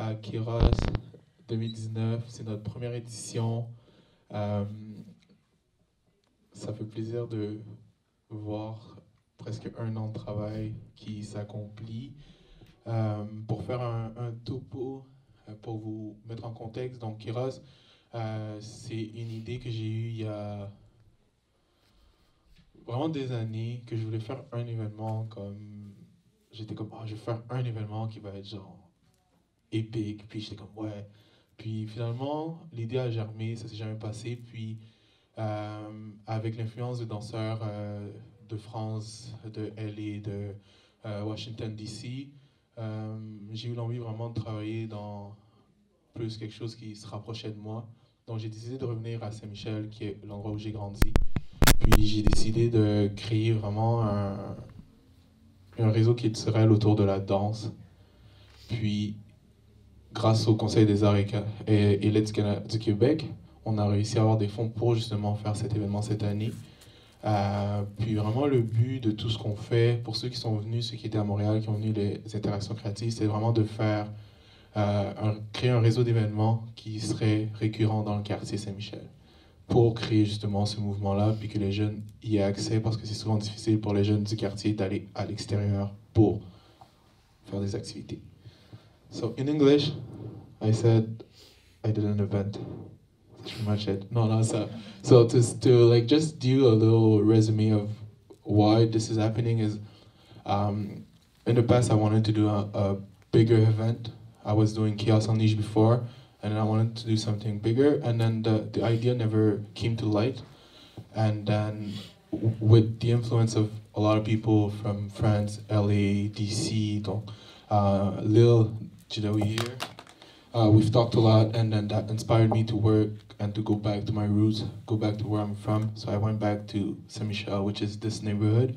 à Kairos 2019. C'est notre première édition. Euh, Ça fait plaisir de voir presque un an de travail qui s'accomplit. Pour faire un topo, pour vous mettre en contexte, donc Kairos, c'est une idée que j'ai eue il y a vraiment des années, que je voulais faire un événement comme... J'étais comme, ah, je vais faire un événement qui va être genre épique, puis j'étais comme, ouais. Puis finalement, l'idée a germé, ça s'est jamais passé, puis avec l'influence de danseurs de France, de LA, de Washington DC, j'ai eu l'envie vraiment de travailler dans plus quelque chose qui se rapprochait de moi. Donc j'ai décidé de revenir à Saint-Michel, qui est l'endroit où j'ai grandi. Puis j'ai décidé de créer vraiment un réseau culturel autour de la danse. Puis grâce au Conseil des arts et l'aide du Québec, on a réussi à avoir des fonds pour justement faire cet événement cette année. Puis vraiment le but de tout ce qu'on fait, pour ceux qui sont venus, ceux qui étaient à Montréal, qui ont venu les interactions créatives, c'est vraiment de faire, créer un réseau d'événements qui serait récurrent dans le quartier Saint-Michel pour créer justement ce mouvement-là, puis que les jeunes y aient accès, parce que c'est souvent difficile pour les jeunes du quartier d'aller à l'extérieur pour faire des activités. So in English, I said I did an event. That's pretty much it. No, no, so to like just do a little resume of why this is happening is in the past I wanted to do a bigger event. I was doing Chaos Unleashed before, and then I wanted to do something bigger, and then the idea never came to light. And then with the influence of a lot of people from France, LA, DC, donc, Lil, Jidawi here, we've talked a lot, and then that inspired me to work and to go back to my roots, go back to where I'm from. So I went back to Saint Michel, which is this neighborhood,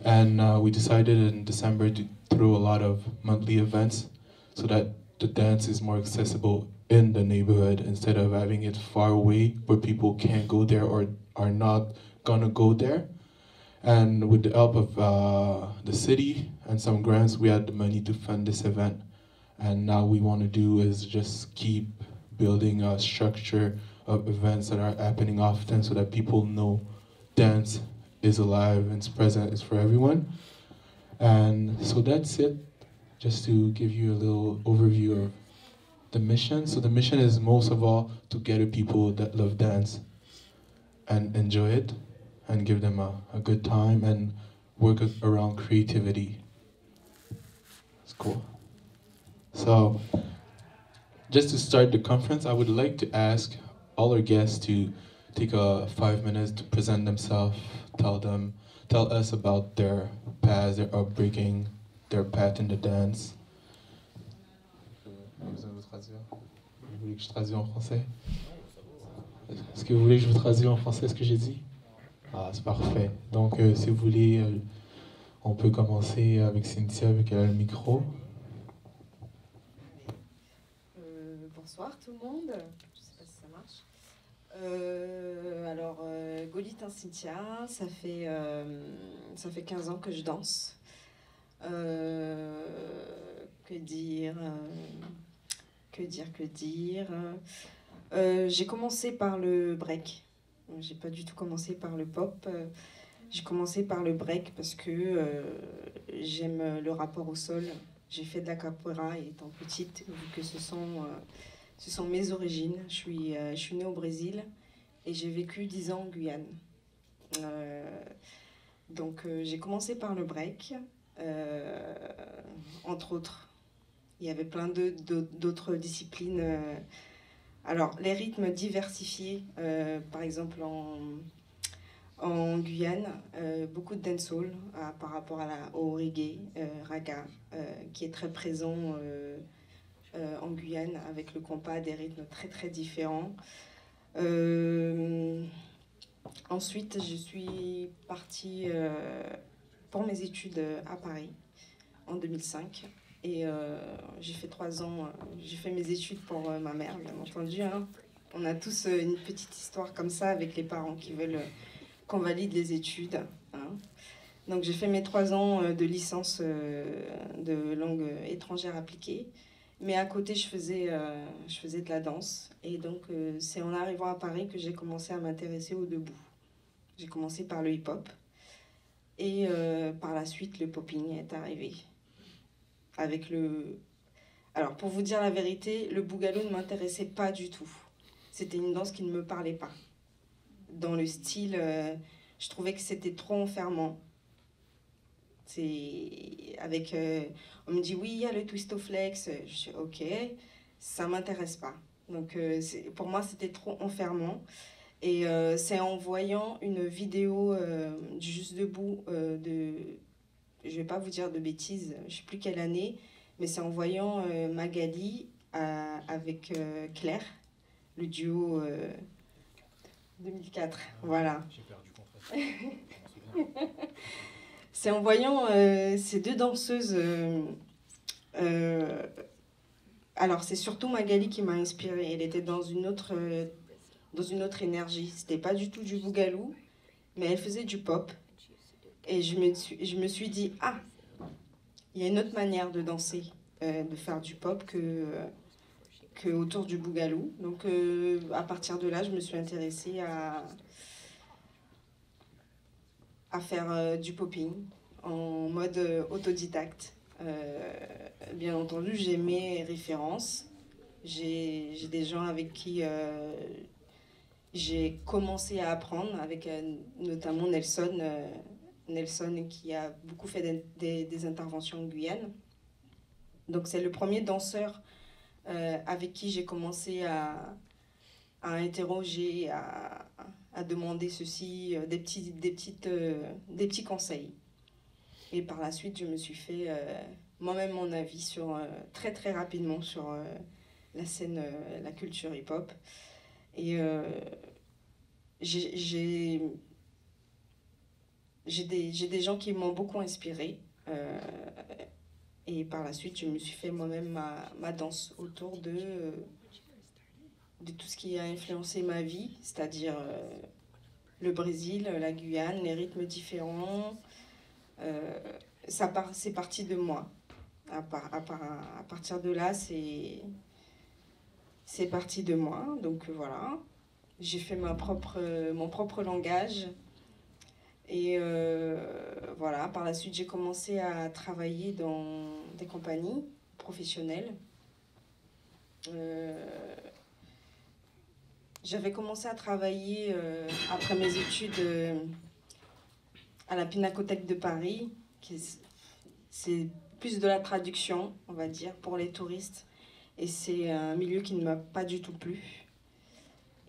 and we decided in December to throw a lot of monthly events so that the dance is more accessible in the neighborhood instead of having it far away where people can't go there or are not gonna go there. And with the help of the city and some grants, we had the money to fund this event. And now we want to do is just keep building a structure of events that are happening often so that people know dance is alive and it's present, it's for everyone. And so that's it, just to give you a little overview of the mission. So the mission is most of all to gather people that love dance and enjoy it and give them a good time and work around creativity. It's cool. So, just to start the conference, I would like to ask all our guests to take 5 minutes to present themselves, tell us about their past, their upbringing, their path in the dance. Vous voulez que je traduise en français? Est-ce que vous voulez que je vous traduise en français ce que j'ai dit? Ah, c'est parfait. Donc, si vous voulez, on peut commencer avec Cynthia, vu qu'elle a le micro. Bonsoir tout le monde, je ne sais pas si ça marche. Golitin Cynthia, ça fait 15 ans que je danse. Que dire J'ai commencé par le break. J'ai pas du tout commencé par le pop. J'ai commencé par le break parce que j'aime le rapport au sol. J'ai fait de la capoeira étant petite, vu que ce sont mes origines. Je suis née au Brésil et j'ai vécu 10 ans en Guyane. J'ai commencé par le break, entre autres. Il y avait plein d'autres disciplines. Alors, les rythmes diversifiés, par exemple en Guyane, beaucoup de dancehall par rapport au reggae, raga, qui est très présent en Guyane, avec le compas, des rythmes très très différents. Ensuite, je suis partie pour mes études à Paris en 2005. Et j'ai fait 3 ans, j'ai fait mes études pour ma mère, bien entendu. Hein. On a tous une petite histoire comme ça avec les parents qui veulent qu'on valide les études. Hein. Donc j'ai fait mes 3 ans de licence de langue étrangère appliquée. Mais à côté, je faisais de la danse. Et donc, c'est en arrivant à Paris que j'ai commencé à m'intéresser au debout. J'ai commencé par le hip-hop. Et par la suite, le popping est arrivé. Avec le... Alors, pour vous dire la vérité, le boogaloo ne m'intéressait pas du tout. C'était une danse qui ne me parlait pas. Dans le style, je trouvais que c'était trop enfermant. C'est avec... on me dit, oui, il y a le twistoflex. Je dis, ok, ça m'intéresse pas. Donc, pour moi, c'était trop enfermant. Et c'est en voyant une vidéo du Juste Debout de... Je vais pas vous dire de bêtises, je sais plus quelle année, mais c'est en voyant Magali avec Claire, le duo 2004. Voilà. J'ai perdu contre. C'est en voyant ces deux danseuses. Alors, c'est surtout Magali qui m'a inspirée. Elle était dans une autre énergie. C'était pas du tout du boogaloo, mais elle faisait du pop. Et je me suis dit, ah, il y a une autre manière de danser, de faire du pop que autour du boogaloo. Donc, à partir de là, je me suis intéressée à faire du popping en mode autodidacte. Bien entendu, j'ai mes références. J'ai des gens avec qui j'ai commencé à apprendre, avec notamment Nelson. Nelson qui a beaucoup fait des interventions en Guyane. Donc c'est le premier danseur avec qui j'ai commencé à interroger, à demander ceci, des petits conseils. Et par la suite, je me suis fait moi-même mon avis sur, très très rapidement sur la scène, la culture hip-hop. Et j'ai des gens qui m'ont beaucoup inspirée. Et par la suite, je me suis fait moi-même ma danse autour de tout ce qui a influencé ma vie, c'est-à-dire le Brésil, la Guyane, les rythmes différents. C'est parti de moi. À partir de là, c'est parti de moi. Donc voilà, j'ai fait mon propre langage. Et voilà, par la suite, j'ai commencé à travailler dans des compagnies professionnelles. J'avais commencé à travailler après mes études à la Pinacothèque de Paris. C'est plus de la traduction, on va dire, pour les touristes. Et c'est un milieu qui ne m'a pas du tout plu.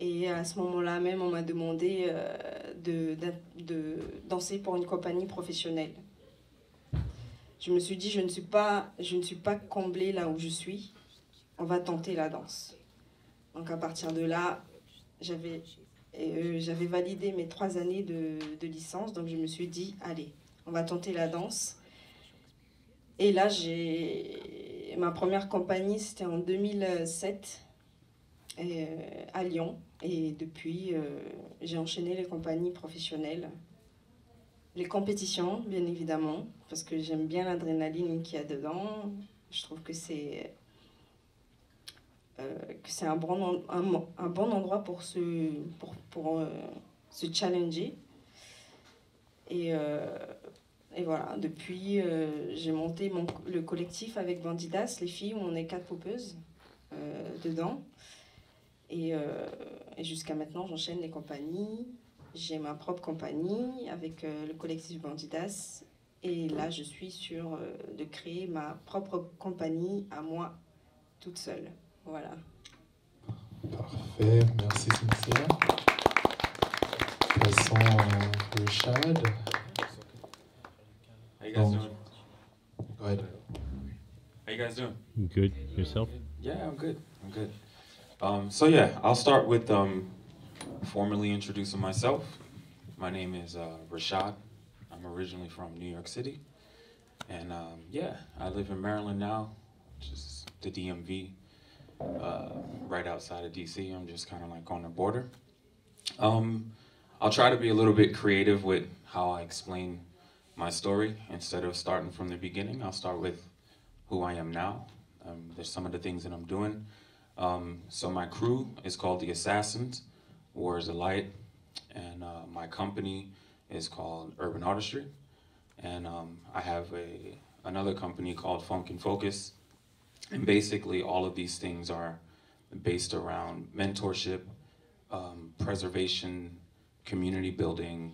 Et à ce moment-là même, on m'a demandé de danser pour une compagnie professionnelle. Je me suis dit, je ne suis pas comblée là où je suis. On va tenter la danse. Donc à partir de là, j'avais validé mes 3 années de licence. Donc je me suis dit, allez, on va tenter la danse. Et là, ma première compagnie, c'était en 2007 à Lyon. Et depuis, j'ai enchaîné les compagnies professionnelles. Les compétitions, bien évidemment, parce que j'aime bien l'adrénaline qu'il y a dedans. Je trouve que c'est un bon endroit pour se challenger. Et voilà, depuis, j'ai monté le collectif avec Bandidas, les filles, où on est 4 popeuses dedans. Et jusqu'à maintenant, j'enchaîne les compagnies. J'ai ma propre compagnie avec le collectif Bandidas. Et là, je suis sur de créer ma propre compagnie à moi, toute seule. Voilà. Parfait, merci Cynthia. Passons à Rashad. How you guys doing? Go ahead. How you guys doing? Good. Yourself? Yeah, I'm good. So yeah, I'll start with formally introducing myself. My name is Rashad. I'm originally from New York City. And yeah, I live in Maryland now, which is the DMV, right outside of DC. I'm just kind of like on the border. I'll try to be a little bit creative with how I explain my story. Instead of starting from the beginning, I'll start with who I am now. There's some of the things that I'm doing. So my crew is called The Assassins, War is a Light, and my company is called Urban Artistry. And I have another company called Funk and Focus. And basically all of these things are based around mentorship, preservation, community building,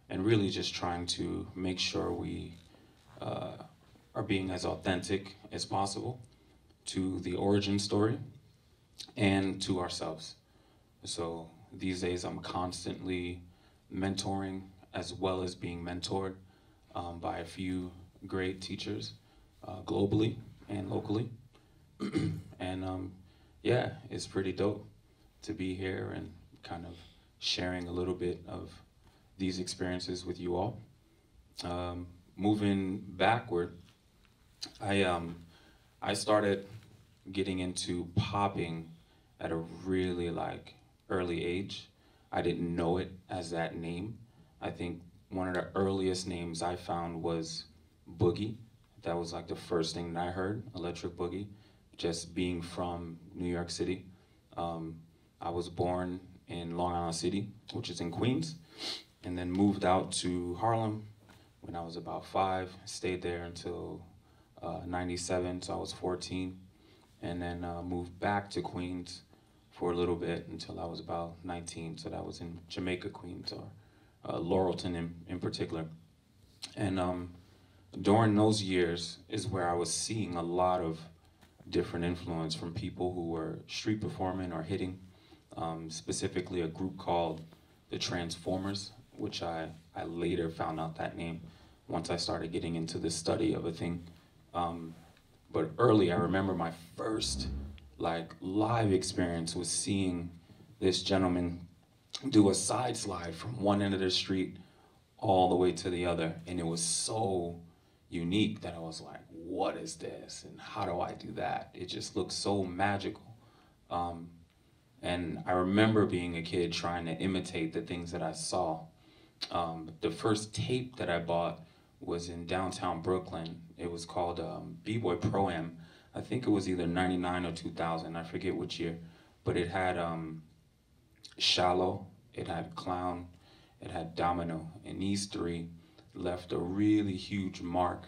and really just trying to make sure we are being as authentic as possible to the origin story and to ourselves. So these days I'm constantly mentoring as well as being mentored by a few great teachers globally and locally. And yeah, it's pretty dope to be here and kind of sharing a little bit of these experiences with you all. Moving backward, I started getting into popping at a really early age. I didn't know it as that name. I think one of the earliest names I found was Boogie. That was like the first thing that I heard, Electric Boogie, just being from New York City. I was born in Long Island City, which is in Queens, and then moved out to Harlem when I was about 5, stayed there until 97, so I was 14, and then moved back to Queens for a little bit until I was about 19, so that was in Jamaica, Queens, or Laurelton in particular. And during those years is where I was seeing a lot of different influence from people who were street performing or hitting, specifically a group called the Transformers, which I later found out that name once I started getting into the study of a thing. But early, I remember my first live experience was seeing this gentleman do a side slide from one end of the street all the way to the other. And it was so unique that I was like, what is this? And how do I do that? It just looked so magical. And I remember being a kid trying to imitate the things that I saw. The first tape that I bought was in downtown Brooklyn. It was called B-Boy Pro-Am. I think it was either 99 or 2000, I forget which year. But it had Shallow, it had Clown, it had Domino. And these three left a really huge mark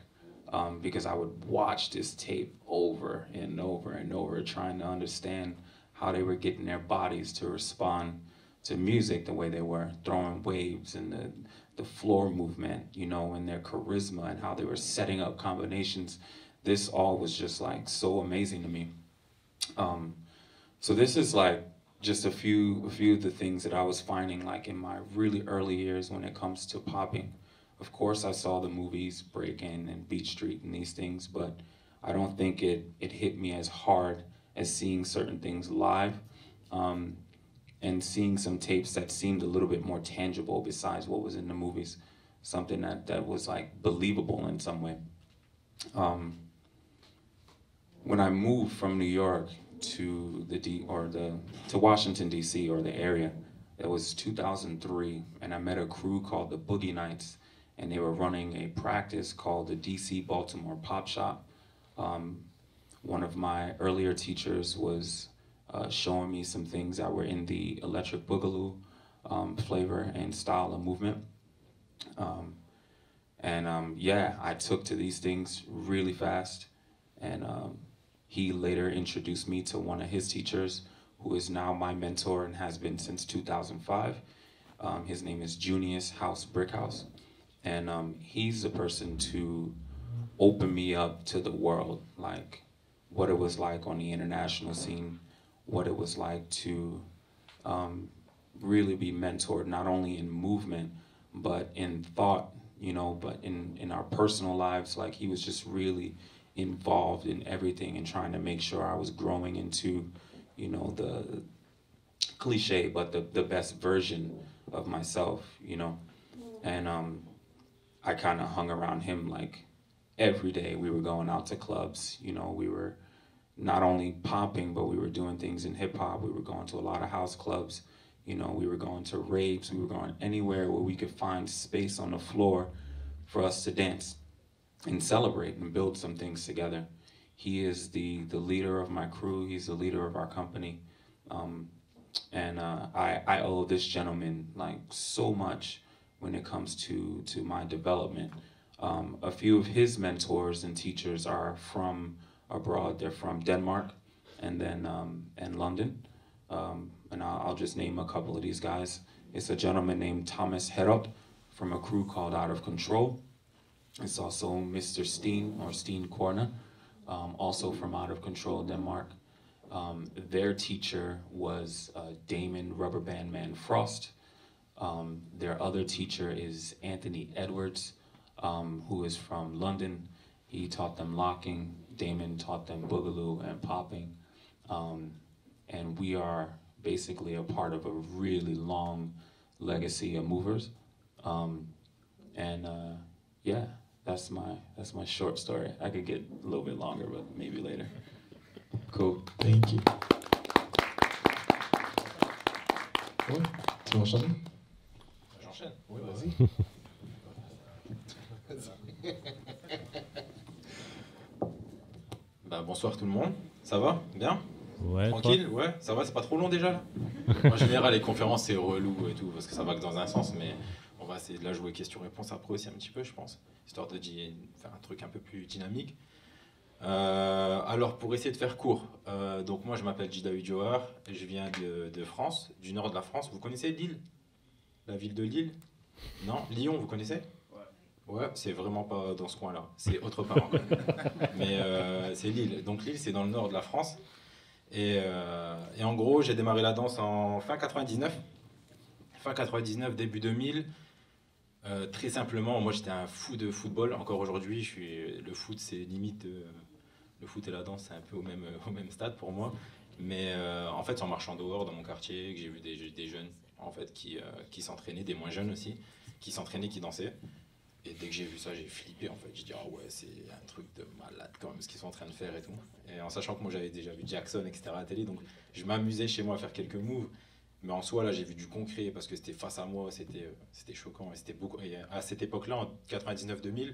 because I would watch this tape over and over and over, trying to understand how they were getting their bodies to respond to music the way they were, throwing waves and the floor movement, you know, and their charisma and how they were setting up combinations. This all was just so amazing to me. So this is just a few of the things that I was finding in my really early years when it comes to popping. Of course, I saw the movies Breakin' and Beat Street and these things, but I don't think it hit me as hard as seeing certain things live and seeing some tapes that seemed a little bit more tangible besides what was in the movies, something that was believable in some way. When I moved from New York to to Washington D.C. or the area, it was 2003, and I met a crew called the Boogie Nights, and they were running a practice called the DC Baltimore Pop Shop. One of my earlier teachers was showing me some things that were in the Electric Boogaloo flavor and style of movement. Yeah, I took to these things really fast, and he later introduced me to one of his teachers, who is now my mentor and has been since 2005. His name is Junius House Brickhouse, and he's the person to open me up to the world, what it was like on the international scene, what it was like to really be mentored, not only in movement, but in thought, but in our personal lives. He was just really involved in everything and trying to make sure I was growing into, the cliche, but the best version of myself, And I kind of hung around him every day. We were going out to clubs, we were not only popping, but we were doing things in hip hop. We were going to a lot of house clubs, we were going to raves, we were going anywhere where we could find space on the floor for us to dance and celebrate and build some things together. He is the leader of my crew. He's the leader of our company. And I owe this gentleman like so much when it comes to my development. A few of his mentors and teachers are from abroad. They're from Denmark and then and London. And I'll just name a couple of these guys. It's a gentleman named Thomas Herold from a crew called Out of Control. It's also Mr. Steen or Steen Korne, also from Out of Control, Denmark. Their teacher was Damon Rubberband Man Frost. Their other teacher is Anthony Edwards, who is from London. He taught them locking. Damon taught them boogaloo and popping. And we are basically a part of a really long legacy of movers. Yeah, that's my short story. I could get a little bit longer, but maybe later. Cool. Thank you. Ouais, tu vas enchaîner? J'enchaîne. Oui, vas-y. Bah, bonsoir tout le monde. Ça va? Bien? Ouais, Tranquille? Ouais, ça va, c'est pas trop long déjà là? En général, les conférences c'est relou et tout, parce que ça va que dans un sens, mais on va essayer de la jouer question-réponse après aussi un petit peu, je pense, histoire de faire un truc un peu plus dynamique. Alors, pour essayer de faire court, donc moi je m'appelle Jidawi Johar, je viens de France, du nord de la France. Vous connaissez Lille? La ville de Lille? Non? Lyon, vous connaissez? Ouais, c'est vraiment pas dans ce coin-là, c'est autre part encore. Mais c'est Lille. Donc Lille, c'est dans le nord de la France. Et en gros, j'ai démarré la danse en fin 99. Fin 99, début 2000. Très simplement, moi j'étais un fou de football. Encore aujourd'hui, le foot, c'est limite... le foot et la danse, c'est un peu au même stade pour moi. Mais en fait, en marchant dehors dans mon quartier, que j'ai vu des jeunes en fait, qui s'entraînaient, des moins jeunes aussi, qui s'entraînaient, qui dansaient. Et dès que j'ai vu ça, j'ai flippé en fait. J'ai dit, ah ouais, c'est un truc de malade quand même ce qu'ils sont en train de faire et tout. Et en sachant que moi j'avais déjà vu Jackson, etc. à la télé, donc je m'amusais chez moi à faire quelques moves. Mais en soi, là, j'ai vu du concret parce que c'était face à moi, c'était choquant. Et c'était beaucoup. Et à cette époque-là, en 99-2000,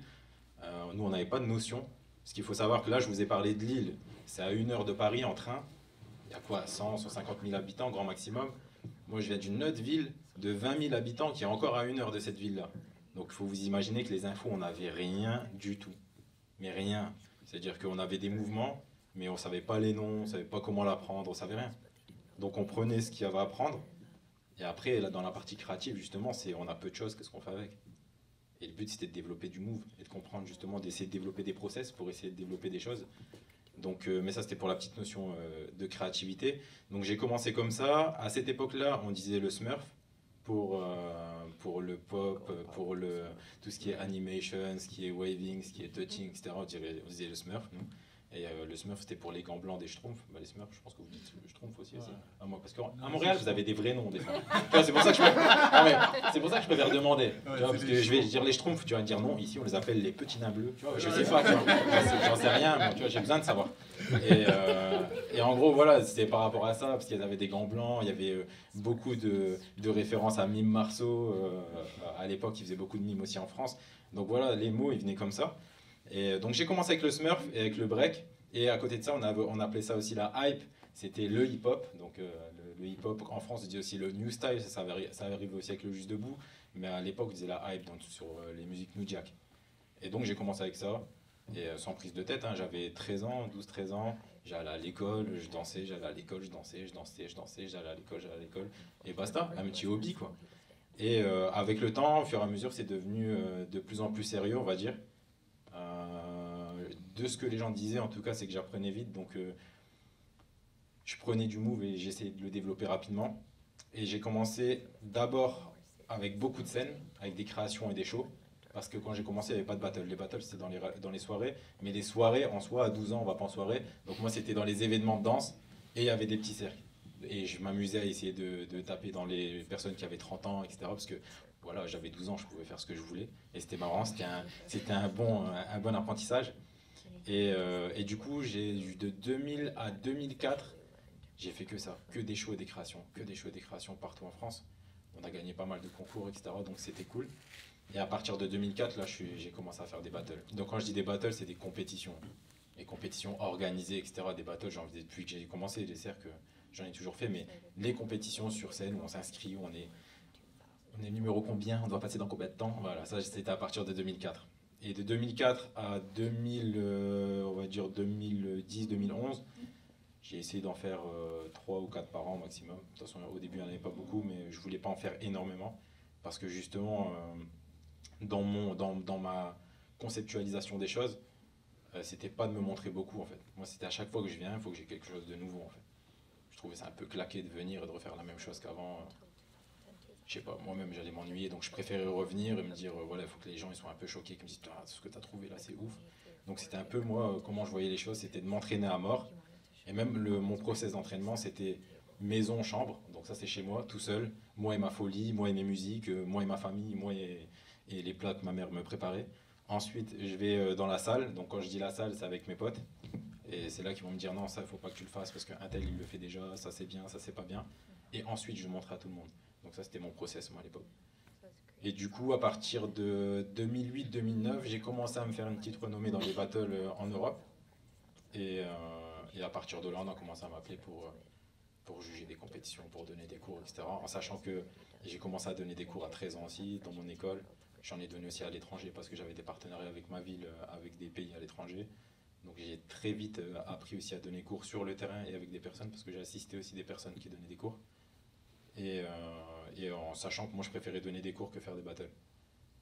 nous, on n'avait pas de notion. Parce qu'il faut savoir que là, je vous ai parlé de Lille. C'est à 1 heure de Paris en train. Il y a quoi, 100, 150 000 habitants, grand maximum. Moi, je viens d'une autre ville de 20 000 habitants qui est encore à 1 heure de cette ville-là. Donc il faut vous imaginer que les infos, on n'avait rien du tout. Mais rien. C'est-à-dire qu'on avait des mouvements, mais on ne savait pas les noms, on ne savait pas comment l'apprendre, on ne savait rien. Donc on prenait ce qu'il y avait à apprendre. Et après, là, dans la partie créative, justement, on a peu de choses, qu'est-ce qu'on fait avec? Et le but, c'était de développer du move et de comprendre, justement, d'essayer de développer des process pour essayer de développer des choses. Donc, mais ça, c'était pour la petite notion de créativité. Donc j'ai commencé comme ça. À cette époque-là, on disait le Smurf. Pour le pop, pour tout ce qui est animation, ce qui est waving, ce qui est touching, etc. On disait le Smurf, nous. Et le Smurf, c'était pour les gants blancs des Schtroumpfs. Bah, les Smurfs, je pense que vous dites le Schtroumpf aussi. Ouais. Ah, moi, parce qu'à Montréal, vous avez des vrais noms, des fois. C'est pour ça que je préfère demander. Ouais, tu vois, parce que je vais dire les Schtroumpfs, tu vas me dire non, ici on les appelle les petits nains bleus. Tu vois, je sais pas, j'en sais rien, mais tu vois, j'ai besoin de savoir. Et en gros, voilà, c'était par rapport à ça, parce qu'ils avaient des gants blancs, il y avait beaucoup de références à Mime Marceau. À l'époque, ils faisaient beaucoup de mimes aussi en France. Donc voilà, les mots, ils venaient comme ça. Et donc j'ai commencé avec le Smurf et avec le break. Et à côté de ça, on appelait ça aussi la hype. C'était le hip-hop. Donc le hip-hop, en France, on disait aussi le new style. Ça arrive aussi avec le juste debout. Mais à l'époque, on disait la hype donc, sur les musiques New Jack. Et donc j'ai commencé avec ça. Et sans prise de tête, hein, j'avais 12-13 ans. J'allais à l'école, je dansais, j'allais à l'école, je dansais, j'allais à l'école. Et basta, un petit hobby quoi. Et avec le temps, au fur et à mesure, c'est devenu de plus en plus sérieux, on va dire. De ce que les gens disaient, en tout cas, c'est que j'apprenais vite. Donc, je prenais du move et j'essayais de le développer rapidement. Et j'ai commencé d'abord avec beaucoup de scènes, avec des créations et des shows. Parce que quand j'ai commencé, il n'y avait pas de battle. Les battles, c'était dans les soirées. Mais les soirées, en soi, à 12 ans, on ne va pas en soirée. Donc moi, c'était dans les événements de danse. Et il y avait des petits cercles. Et je m'amusais à essayer de taper dans les personnes qui avaient 30 ans, etc. Parce que voilà, j'avais 12 ans, je pouvais faire ce que je voulais. Et c'était marrant, c'était un bon apprentissage. Et du coup, de 2000 à 2004, j'ai fait que ça. Que des shows et des créations. Que des shows et des créations partout en France. On a gagné pas mal de concours, etc. Donc c'était cool. Et à partir de 2004, là, j'ai commencé à faire des battles. Donc quand je dis des battles, c'est des compétitions. les compétitions organisées, etc., des battles, j'en faisais depuis que j'ai commencé, les cercles, j'en ai toujours fait, mais les compétitions sur scène où on s'inscrit, où on est numéro combien, on doit passer dans combien de temps, voilà, ça c'était à partir de 2004. Et de 2004 à 2000, on va dire 2010-2011, j'ai essayé d'en faire 3 ou 4 par an maximum. De toute façon, au début, il n'y en avait pas beaucoup, mais je ne voulais pas en faire énormément. Parce que justement, dans ma conceptualisation des choses, c'était pas de me montrer beaucoup en fait. Moi, c'était à chaque fois que je viens, il faut que j'ai quelque chose de nouveau en fait. Je trouvais ça un peu claqué de venir et de refaire la même chose qu'avant. Je sais pas, moi-même j'allais m'ennuyer, donc je préférais revenir et me dire voilà, il faut que les gens ils soient un peu choqués, qu'ils me disent ah, ce que tu as trouvé là c'est ouf. Donc c'était un peu moi comment je voyais les choses, c'était de m'entraîner à mort. Et même mon process d'entraînement c'était maison, chambre, donc ça c'est chez moi, tout seul, moi et ma folie, moi et mes musiques, moi et ma famille, moi et les plats que ma mère me préparait. Ensuite je vais dans la salle, donc quand je dis la salle c'est avec mes potes. Et c'est là qu'ils vont me dire non, ça il faut pas que tu le fasses parce qu'un tel il le fait déjà, ça c'est bien, ça c'est pas bien. Et ensuite je montre à tout le monde. Donc ça c'était mon process moi à l'époque. Et du coup à partir de 2008-2009 j'ai commencé à me faire une petite renommée dans les battles en Europe. Et à partir de là on a commencé à m'appeler pour juger des compétitions, pour donner des cours, etc. En sachant que j'ai commencé à donner des cours à 13 ans aussi dans mon école. J'en ai donné aussi à l'étranger parce que j'avais des partenariats avec ma ville, avec des pays à l'étranger. Donc j'ai très vite appris aussi à donner cours sur le terrain et avec des personnes parce que j'ai assisté aussi des personnes qui donnaient des cours. Et en sachant que moi je préférais donner des cours que faire des battles.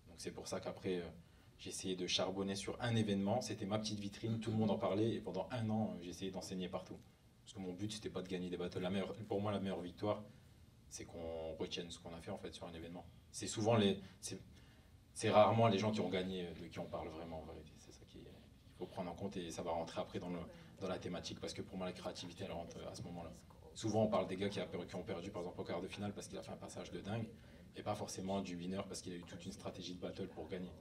Donc c'est pour ça qu'après j'ai essayé de charbonner sur un événement, c'était ma petite vitrine, tout le monde en parlait et pendant un an j'ai essayé d'enseigner partout. Parce que mon but c'était pas de gagner des battles. Pour moi la meilleure victoire c'est qu'on retienne ce qu'on a fait en fait sur un événement. C'est souvent c'est rarement les gens qui ont gagné de qui on parle vraiment en vérité. C'est ça qu'il faut prendre en compte et ça va rentrer après dans la thématique parce que pour moi la créativité elle rentre à ce moment-là. Souvent on parle des gars qui ont perdu par exemple au quart de finale parce qu'il a fait un passage de dingue et pas forcément du winner parce qu'il a eu toute une stratégie de battle pour gagner.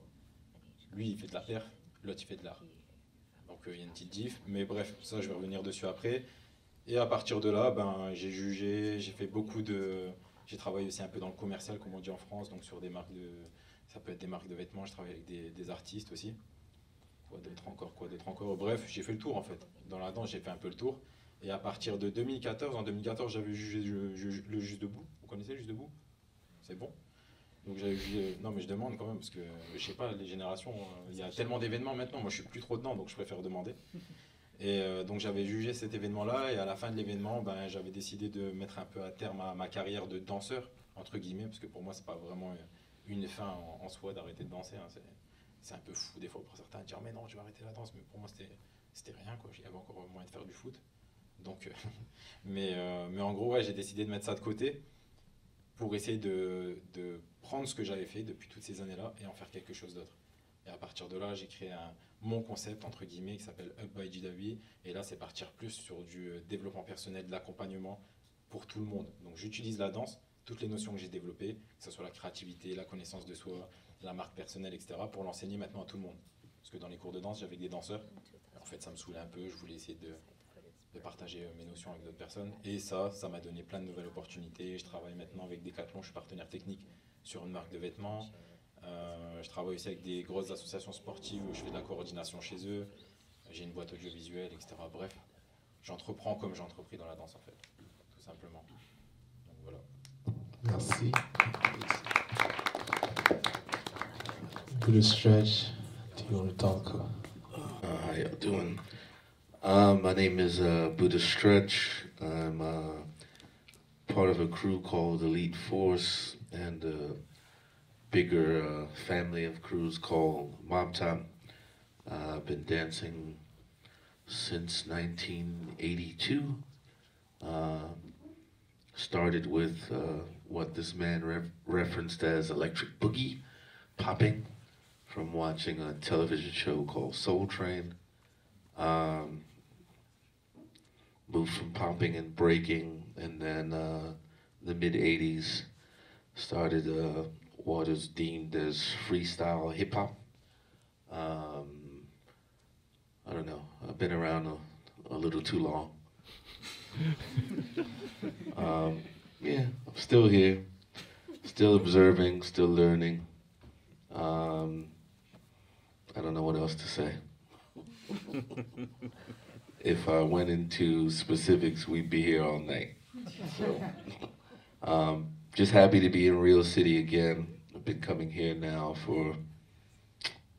Lui il fait de la perf, l'autre il fait de l'art. Donc il y a une petite diff, mais bref, ça je vais revenir dessus après. Et à partir de là, j'ai jugé, j'ai fait beaucoup de... J'ai travaillé aussi un peu dans le commercial, comme on dit en France, donc sur des marques de... Ça peut être des marques de vêtements, je travaille avec des artistes aussi. Quoi d'autre encore. Bref, j'ai fait le tour en fait. Dans la danse, j'ai fait un peu le tour. Et à partir de 2014, en 2014, j'avais jugé le Juste Debout. Vous connaissez le Juste Debout? C'est bon? Donc j'avais jugé... Non mais je demande quand même, parce que je sais pas, les générations, il y a tellement d'événements maintenant, moi je suis plus trop dedans, donc je préfère demander. Et donc j'avais jugé cet événement-là, et à la fin de l'événement, j'avais décidé de mettre un peu à terme ma carrière de danseur, entre guillemets, parce que pour moi c'est pas vraiment une fin en soi d'arrêter de danser. Hein. C'est un peu fou des fois pour certains de dire mais non je vais arrêter la danse, mais pour moi c'était rien quoi, il y avait encore moyen de faire du foot. Donc, mais en gros ouais, j'ai décidé de mettre ça de côté pour essayer de prendre ce que j'avais fait depuis toutes ces années-là et en faire quelque chose d'autre. Et à partir de là, j'ai créé mon concept, entre guillemets, qui s'appelle Up by JW. Et là, c'est partir plus sur du développement personnel, de l'accompagnement pour tout le monde. Donc j'utilise la danse, toutes les notions que j'ai développées, que ce soit la créativité, la connaissance de soi, la marque personnelle, etc., pour l'enseigner maintenant à tout le monde. Parce que dans les cours de danse, j'avais des danseurs. En fait, ça me saoulait un peu, je voulais essayer de partager mes notions avec d'autres personnes. Et ça m'a donné plein de nouvelles opportunités. Je travaille maintenant avec Decathlon, je suis partenaire technique sur une marque de vêtements. Je travaille aussi avec des grosses associations sportives où je fais de la coordination chez eux. J'ai une boîte audiovisuelle, etc. Bref, j'entreprends comme j'ai entrepris dans la danse en fait, tout simplement. Donc voilà. Merci. Buddha Stretch, do you want to talk? How y'all doing? My name is Buddha Stretch. I'm part of a crew called Elite Force and a bigger family of crews called Mob Top. I've been dancing since 1982. Started with what this man referenced as electric boogie, popping, from watching a television show called Soul Train. Moved from popping and breaking, and then the mid-'80s started what is deemed as freestyle hip-hop. I don't know, I've been around a little too long. Yeah, I'm still here, still observing, still learning. I don't know what else to say. If I went into specifics, we'd be here all night. So, just happy to be in Real City again. I've been coming here now for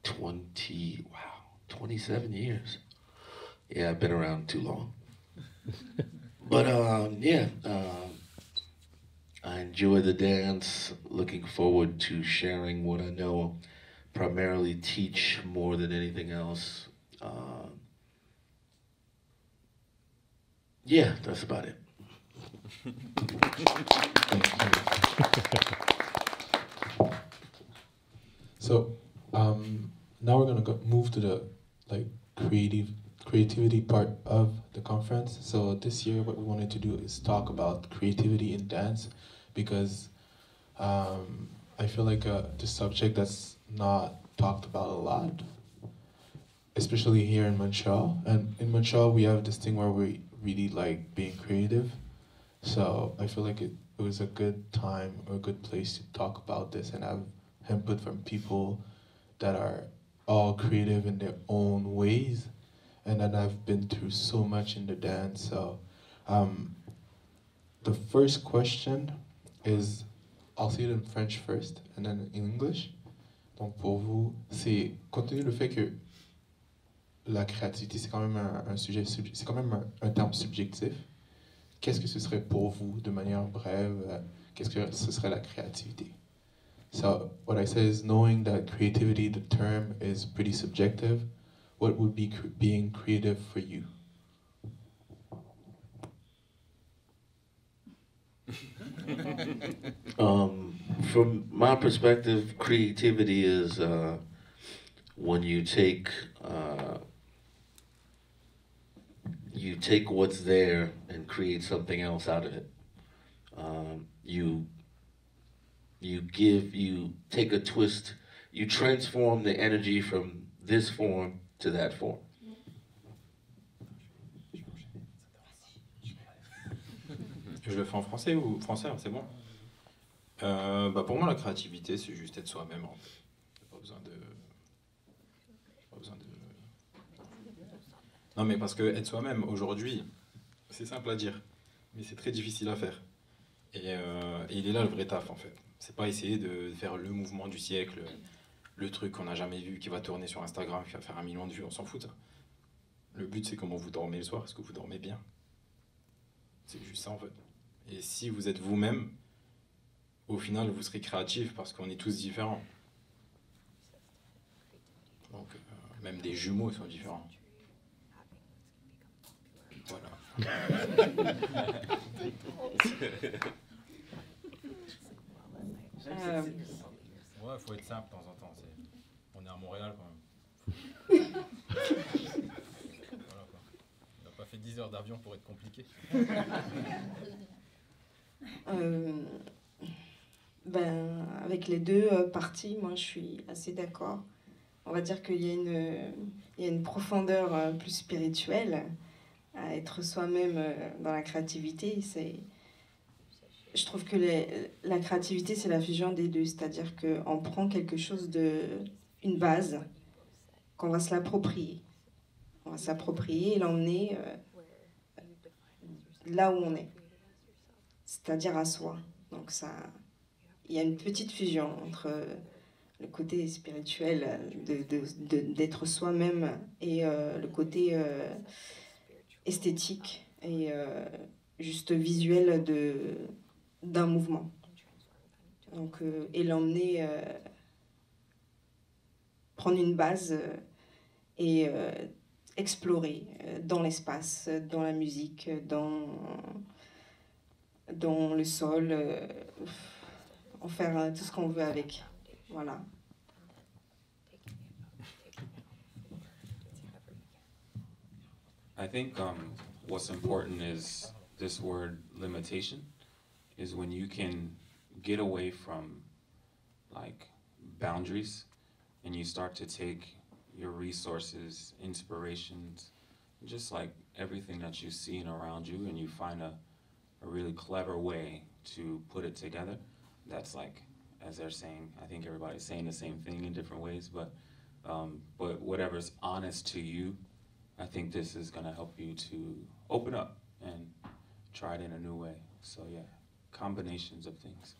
27 years. Yeah, I've been around too long. But I enjoy the dance. Looking forward to sharing what I know. Primarily teach more than anything else. Yeah, that's about it. So now we're gonna move to the creativity part of the conference. So this year, what we wanted to do is talk about creativity in dance, because I feel like the subject that's not talked about a lot, especially here in Montreal. And in Montreal, we have this thing where we really like being creative. So I feel like it was a good time or a good place to talk about this and have input from people that are all creative in their own ways. And then I've been through so much in the dance. So the first question is, I'll say it in French first and then in English. Donc pour vous, c'est compte tenu du fait que la créativité c'est quand même un sujet, c'est quand même un terme subjectif. Qu'est-ce que ce serait pour vous, de manière brève, qu'est-ce que ce serait la créativité? So what I say is, knowing that creativity, the term, is pretty subjective, what would be being creative for you? From my perspective, creativity is when you take what's there and create something else out of it. You take a twist, you transform the energy from this form to that form. Je le fais en français ou français, c'est bon. Pour moi, la créativité, c'est juste être soi-même. En fait. Pas besoin de... Non, mais parce que être soi-même, aujourd'hui, c'est simple à dire, mais c'est très difficile à faire. Et il est là le vrai taf, en fait. C'est pas essayer de faire le mouvement du siècle, le truc qu'on n'a jamais vu, qui va tourner sur Instagram, qui va faire 1 million de vues, on s'en fout, ça. Le but, c'est comment vous dormez le soir, est-ce que vous dormez bien? C'est juste ça, en fait. Et si vous êtes vous-même, au final, vous serez créatif parce qu'on est tous différents. Donc, même des jumeaux sont différents. Voilà. Ouais, faut être simple de temps en temps. On est à Montréal quand même. Voilà, quoi. On n'a pas fait 10 heures d'avion pour être compliqué. Avec les deux parties, moi je suis assez d'accord. On va dire qu'il y a une profondeur plus spirituelle à être soi-même dans la créativité. Je trouve que la créativité, c'est la fusion des deux. C'est-à-dire qu'on prend quelque chose une base, qu'on va se l'approprier. On va s'approprier et l'emmener là où on est. C'est-à-dire à soi. Donc il y a une petite fusion entre le côté spirituel d'être soi-même et le côté esthétique et juste visuel d'un mouvement. Donc, et l'emmener prendre une base et explorer dans l'espace, dans la musique, dans le sol, en faire tout ce qu'on veut avec. Voilà. I think what's important is this word limitation, is when you can get away from like boundaries and you start to take your resources, inspirations, just like everything that you see around you, and you find a really clever way to put it together. That's like, as they're saying, I think everybody's saying the same thing in different ways, but whatever's honest to you I think this is gonna help you to open up and try it in a new way. So yeah, combinations of things.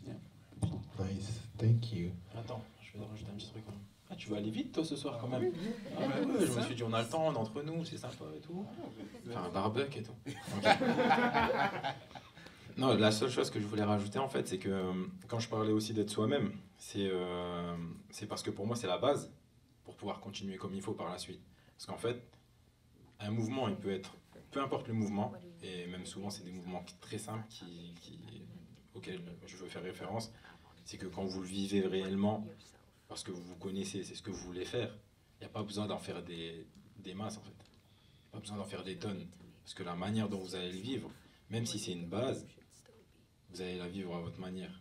Yeah. Nice, thank you. Attends, je vais rajouter un petit truc. Ah, tu vas aller vite toi ce soir quand même. Ah ouais, je me suis dit on a le temps, on est entre nous, c'est sympa et tout. Faire un barbecue et tout. Ok. Non, la seule chose que je voulais rajouter en fait, c'est que quand je parlais aussi d'être soi-même, c'est parce que pour moi c'est la base pour pouvoir continuer comme il faut par la suite. Parce qu'en fait, un mouvement, il peut être, peu importe le mouvement, et même souvent c'est des mouvements très simples auxquels je veux faire référence, c'est que quand vous le vivez réellement, parce que vous vous connaissez, c'est ce que vous voulez faire, il n'y a pas besoin d'en faire des masses en fait. Pas besoin d'en faire des tonnes. Parce que la manière dont vous allez le vivre, même si c'est une base, vous allez la vivre à votre manière.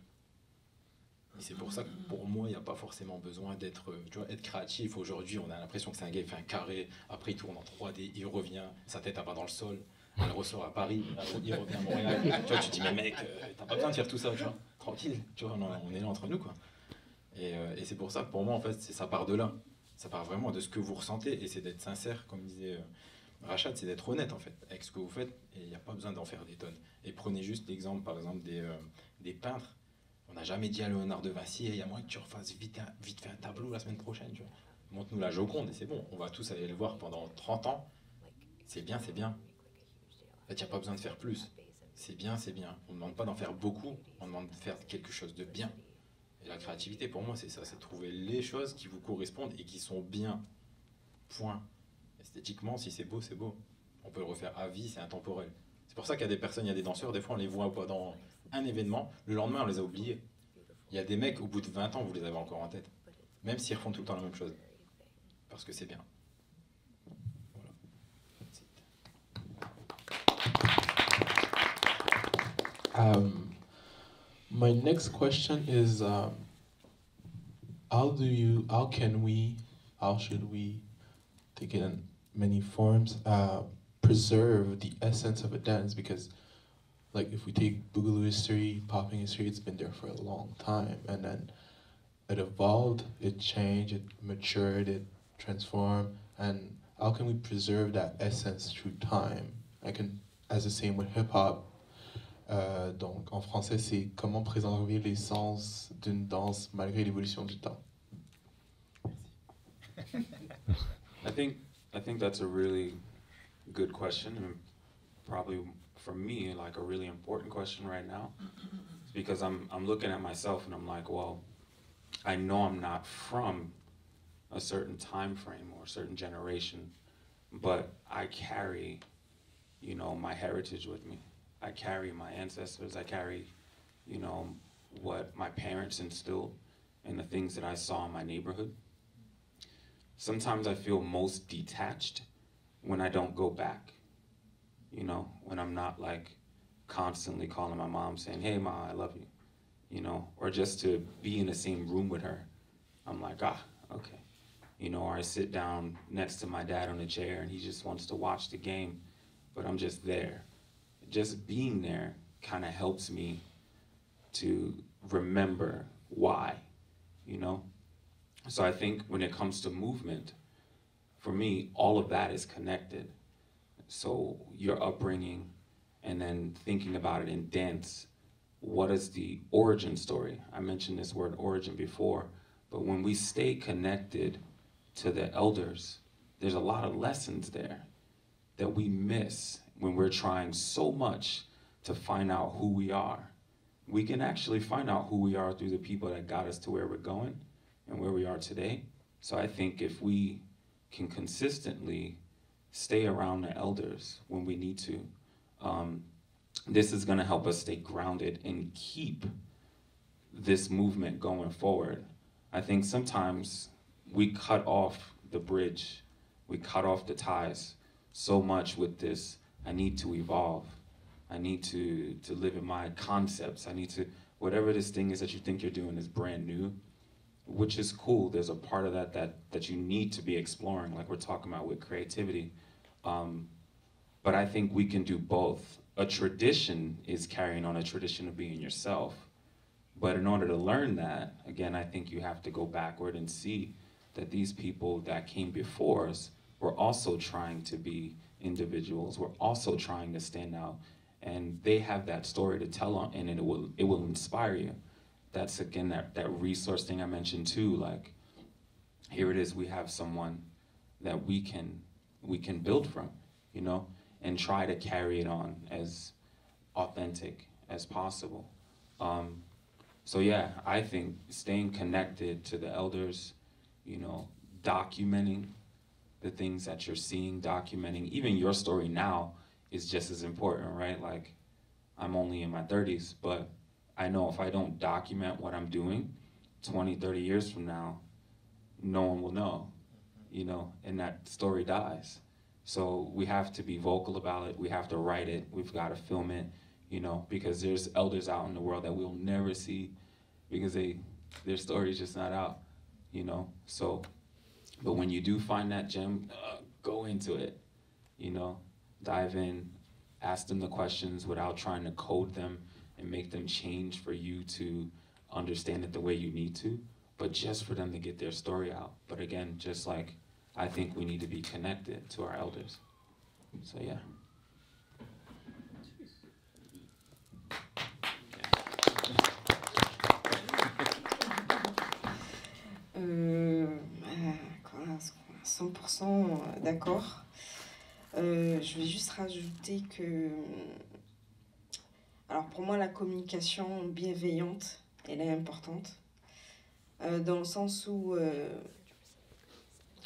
Et c'est pour ça que pour moi, il n'y a pas forcément besoin d'être, tu vois, être créatif. Aujourd'hui, on a l'impression que c'est un gars qui fait un carré, après il tourne en 3D, il revient, sa tête elle va dans le sol, elle ressort à Paris, il revient à Montréal. Tu vois, tu te dis, mais mec, t'as pas besoin de faire tout ça, tu vois, tranquille, tu vois, on est là entre nous, quoi. Et c'est pour ça que pour moi, en fait, ça part de là. Ça part vraiment de ce que vous ressentez, et c'est d'être sincère, comme disait Rachad, c'est d'être honnête, en fait, avec ce que vous faites, et il n'y a pas besoin d'en faire des tonnes. Et prenez juste l'exemple, par exemple, des peintres. On n'a jamais dit à Léonard de Vinci, il y a moyen que tu refasses vite fait un tableau la semaine prochaine, tu vois. Montre-nous la Joconde, et c'est bon, on va tous aller le voir pendant 30 ans. C'est bien, c'est bien. En fait, il n'y a pas besoin de faire plus. C'est bien, c'est bien. On ne demande pas d'en faire beaucoup, on demande de faire quelque chose de bien. Et la créativité, pour moi, c'est ça, c'est trouver les choses qui vous correspondent et qui sont bien. Point. Esthétiquement, si c'est beau, c'est beau. On peut le refaire à vie, c'est intemporel. C'est pour ça qu'il y a des personnes, il y a des danseurs, des fois on les voit pendant un événement, le lendemain on les a oubliés. Il y a des mecs, au bout de 20 ans, vous les avez encore en tête. Même s'ils refont tout le temps la même chose. Parce que c'est bien. Voilà. My next question is, how should we, take it in many forms, preserve the essence of a dance? Because, like, if we take Boogaloo history, popping history, it's been there for a long time, and then it evolved, it changed, it matured, it transformed, and how can we preserve that essence through time? As the same with hip-hop, donc en français, c'est comment préserver l'essence d'une danse malgré l'évolution du temps. I think that's a really good question, and probably for me like a really important question right now, because I'm looking at myself and I'm like, well, I know I'm not from a certain time frame or a certain generation, but I carry, you know, my heritage with me. I carry my ancestors, I carry, you know, what my parents instilled and the things that I saw in my neighborhood. Sometimes I feel most detached when I don't go back, you know, when I'm not like constantly calling my mom saying, hey Ma, I love you, you know, or just to be in the same room with her. I'm like, okay. You know, or I sit down next to my dad on a chair and he just wants to watch the game, but I'm just there. Just being there kind of helps me to remember why, you know? So I think when it comes to movement, for me, all of that is connected. So your upbringing and then thinking about it in dance, what is the origin story? I mentioned this word origin before, but when we stay connected to the elders, there's a lot of lessons there that we miss when we're trying so much to find out who we are. We can actually find out who we are through the people that got us to where we're going and where we are today. So I think if we can consistently stay around the elders when we need to, this is gonna help us stay grounded and keep this movement going forward. I think sometimes we cut off the bridge, we cut off the ties so much with this, I need to evolve. I need to live in my concepts. I need to, whatever this thing is that you think you're doing is brand new, which is cool. There's a part of that you need to be exploring, like we're talking about with creativity. But I think we can do both. A tradition is carrying on a tradition of being yourself. But in order to learn that, again, I think you have to go backward and see that these people that came before us we're also trying to be individuals. We're also trying to stand out. And they have that story to tell on, and it will inspire you. That's again that resource thing I mentioned too. Like, here it is, we have someone that we can build from, you know, and try to carry it on as authentic as possible. So yeah, I think staying connected to the elders, you know, documenting the things that you're seeing, documenting even your story now is just as important, right? Like, I'm only in my 30s, but I know if I don't document what I'm doing 20, 30 years from now, no one will know, you know, and that story dies. So we have to be vocal about it. We have to write it. We've got to film it, you know, because there's elders out in the world that we'll never see because their story is just not out, you know. So, but when you do find that gem, go into it, you know, dive in, ask them the questions without trying to code them and make them change for you to understand it the way you need to, but just for them to get their story out. But again, just like, I think we need to be connected to our elders. So yeah. À 100% d'accord. Je vais juste rajouter que, alors pour moi, la communication bienveillante, elle est importante, dans le sens où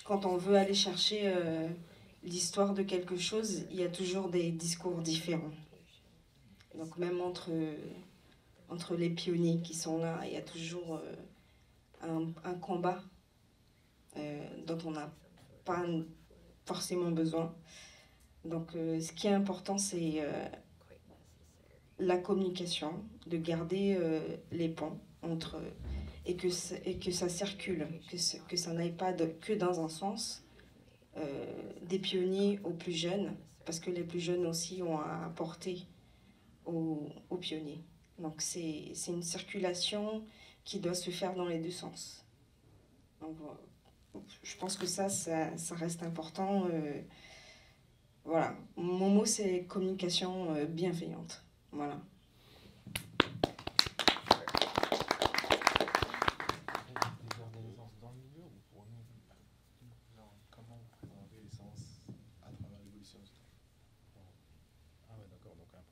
quand on veut aller chercher l'histoire de quelque chose, il y a toujours des discours différents. Donc même entre les pionniers qui sont là, il y a toujours un combat dont on n'a pas forcément besoin. Donc ce qui est important, c'est la communication, de garder les ponts entre... et que ça circule, que ça n'aille pas que dans un sens, des pionniers aux plus jeunes, parce que les plus jeunes aussi ont à apporter aux pionniers. Donc c'est une circulation qui doit se faire dans les deux sens. Donc, je pense que ça reste important. Voilà, mon mot c'est communication bienveillante. Voilà.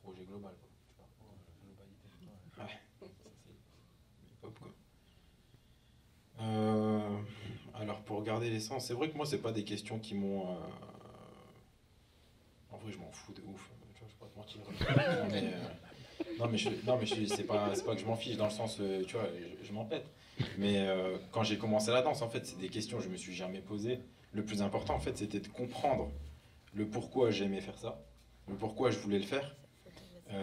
Projet global, quoi. Tu parles pour globalité. Ouais, ça c'est hip-hop, quoi. Alors pour garder l'essence, c'est vrai que moi c'est pas des questions qui m'ont... En vrai je m'en fous de ouf, tu vois, je vais pas te mentir. Non mais c'est pas que je m'en fiche dans le sens, tu vois, je m'en pète. Mais quand j'ai commencé la danse, en fait c'est des questions que je me suis jamais posées. Le plus important en fait c'était de comprendre le pourquoi j'aimais faire ça, le pourquoi je voulais le faire.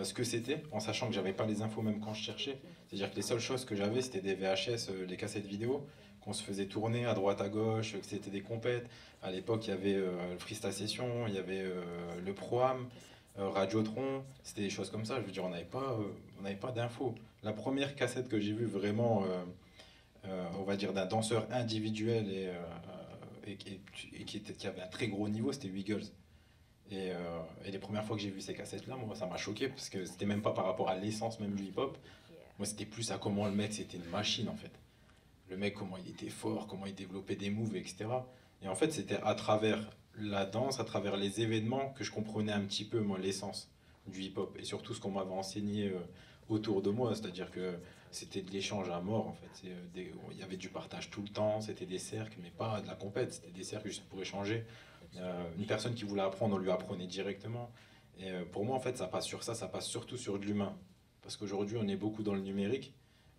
Ce que c'était, en sachant que j'avais pas les infos même quand je cherchais. C'est-à-dire que les seules choses que j'avais, c'était des VHS, les cassettes vidéo, qu'on se faisait tourner à droite à gauche, que c'était des compètes. À l'époque, il y avait le Freestyle Session, il y avait le Pro-Am, Radiotron, c'était des choses comme ça. Je veux dire, on n'avait pas d'infos. La première cassette que j'ai vue vraiment, on va dire, d'un danseur individuel et qui avait un très gros niveau, c'était Wiggles. Et les premières fois que j'ai vu ces cassettes-là, moi, ça m'a choqué parce que c'était même pas par rapport à l'essence même du hip-hop. Moi, c'était plus à comment le mec, c'était une machine en fait. Le mec, comment il était fort, comment il développait des moves, etc. Et en fait, c'était à travers la danse, à travers les événements que je comprenais un petit peu, moi, l'essence du hip-hop. Et surtout ce qu'on m'avait enseigné autour de moi, c'est-à-dire que c'était de l'échange à mort en fait. Il y avait du partage tout le temps, c'était des cercles, mais pas de la compète, c'était des cercles juste pour échanger. Une personne qui voulait apprendre, on lui apprenait directement. Et pour moi, en fait, ça passe sur ça passe surtout sur de l'humain. Parce qu'aujourd'hui, on est beaucoup dans le numérique.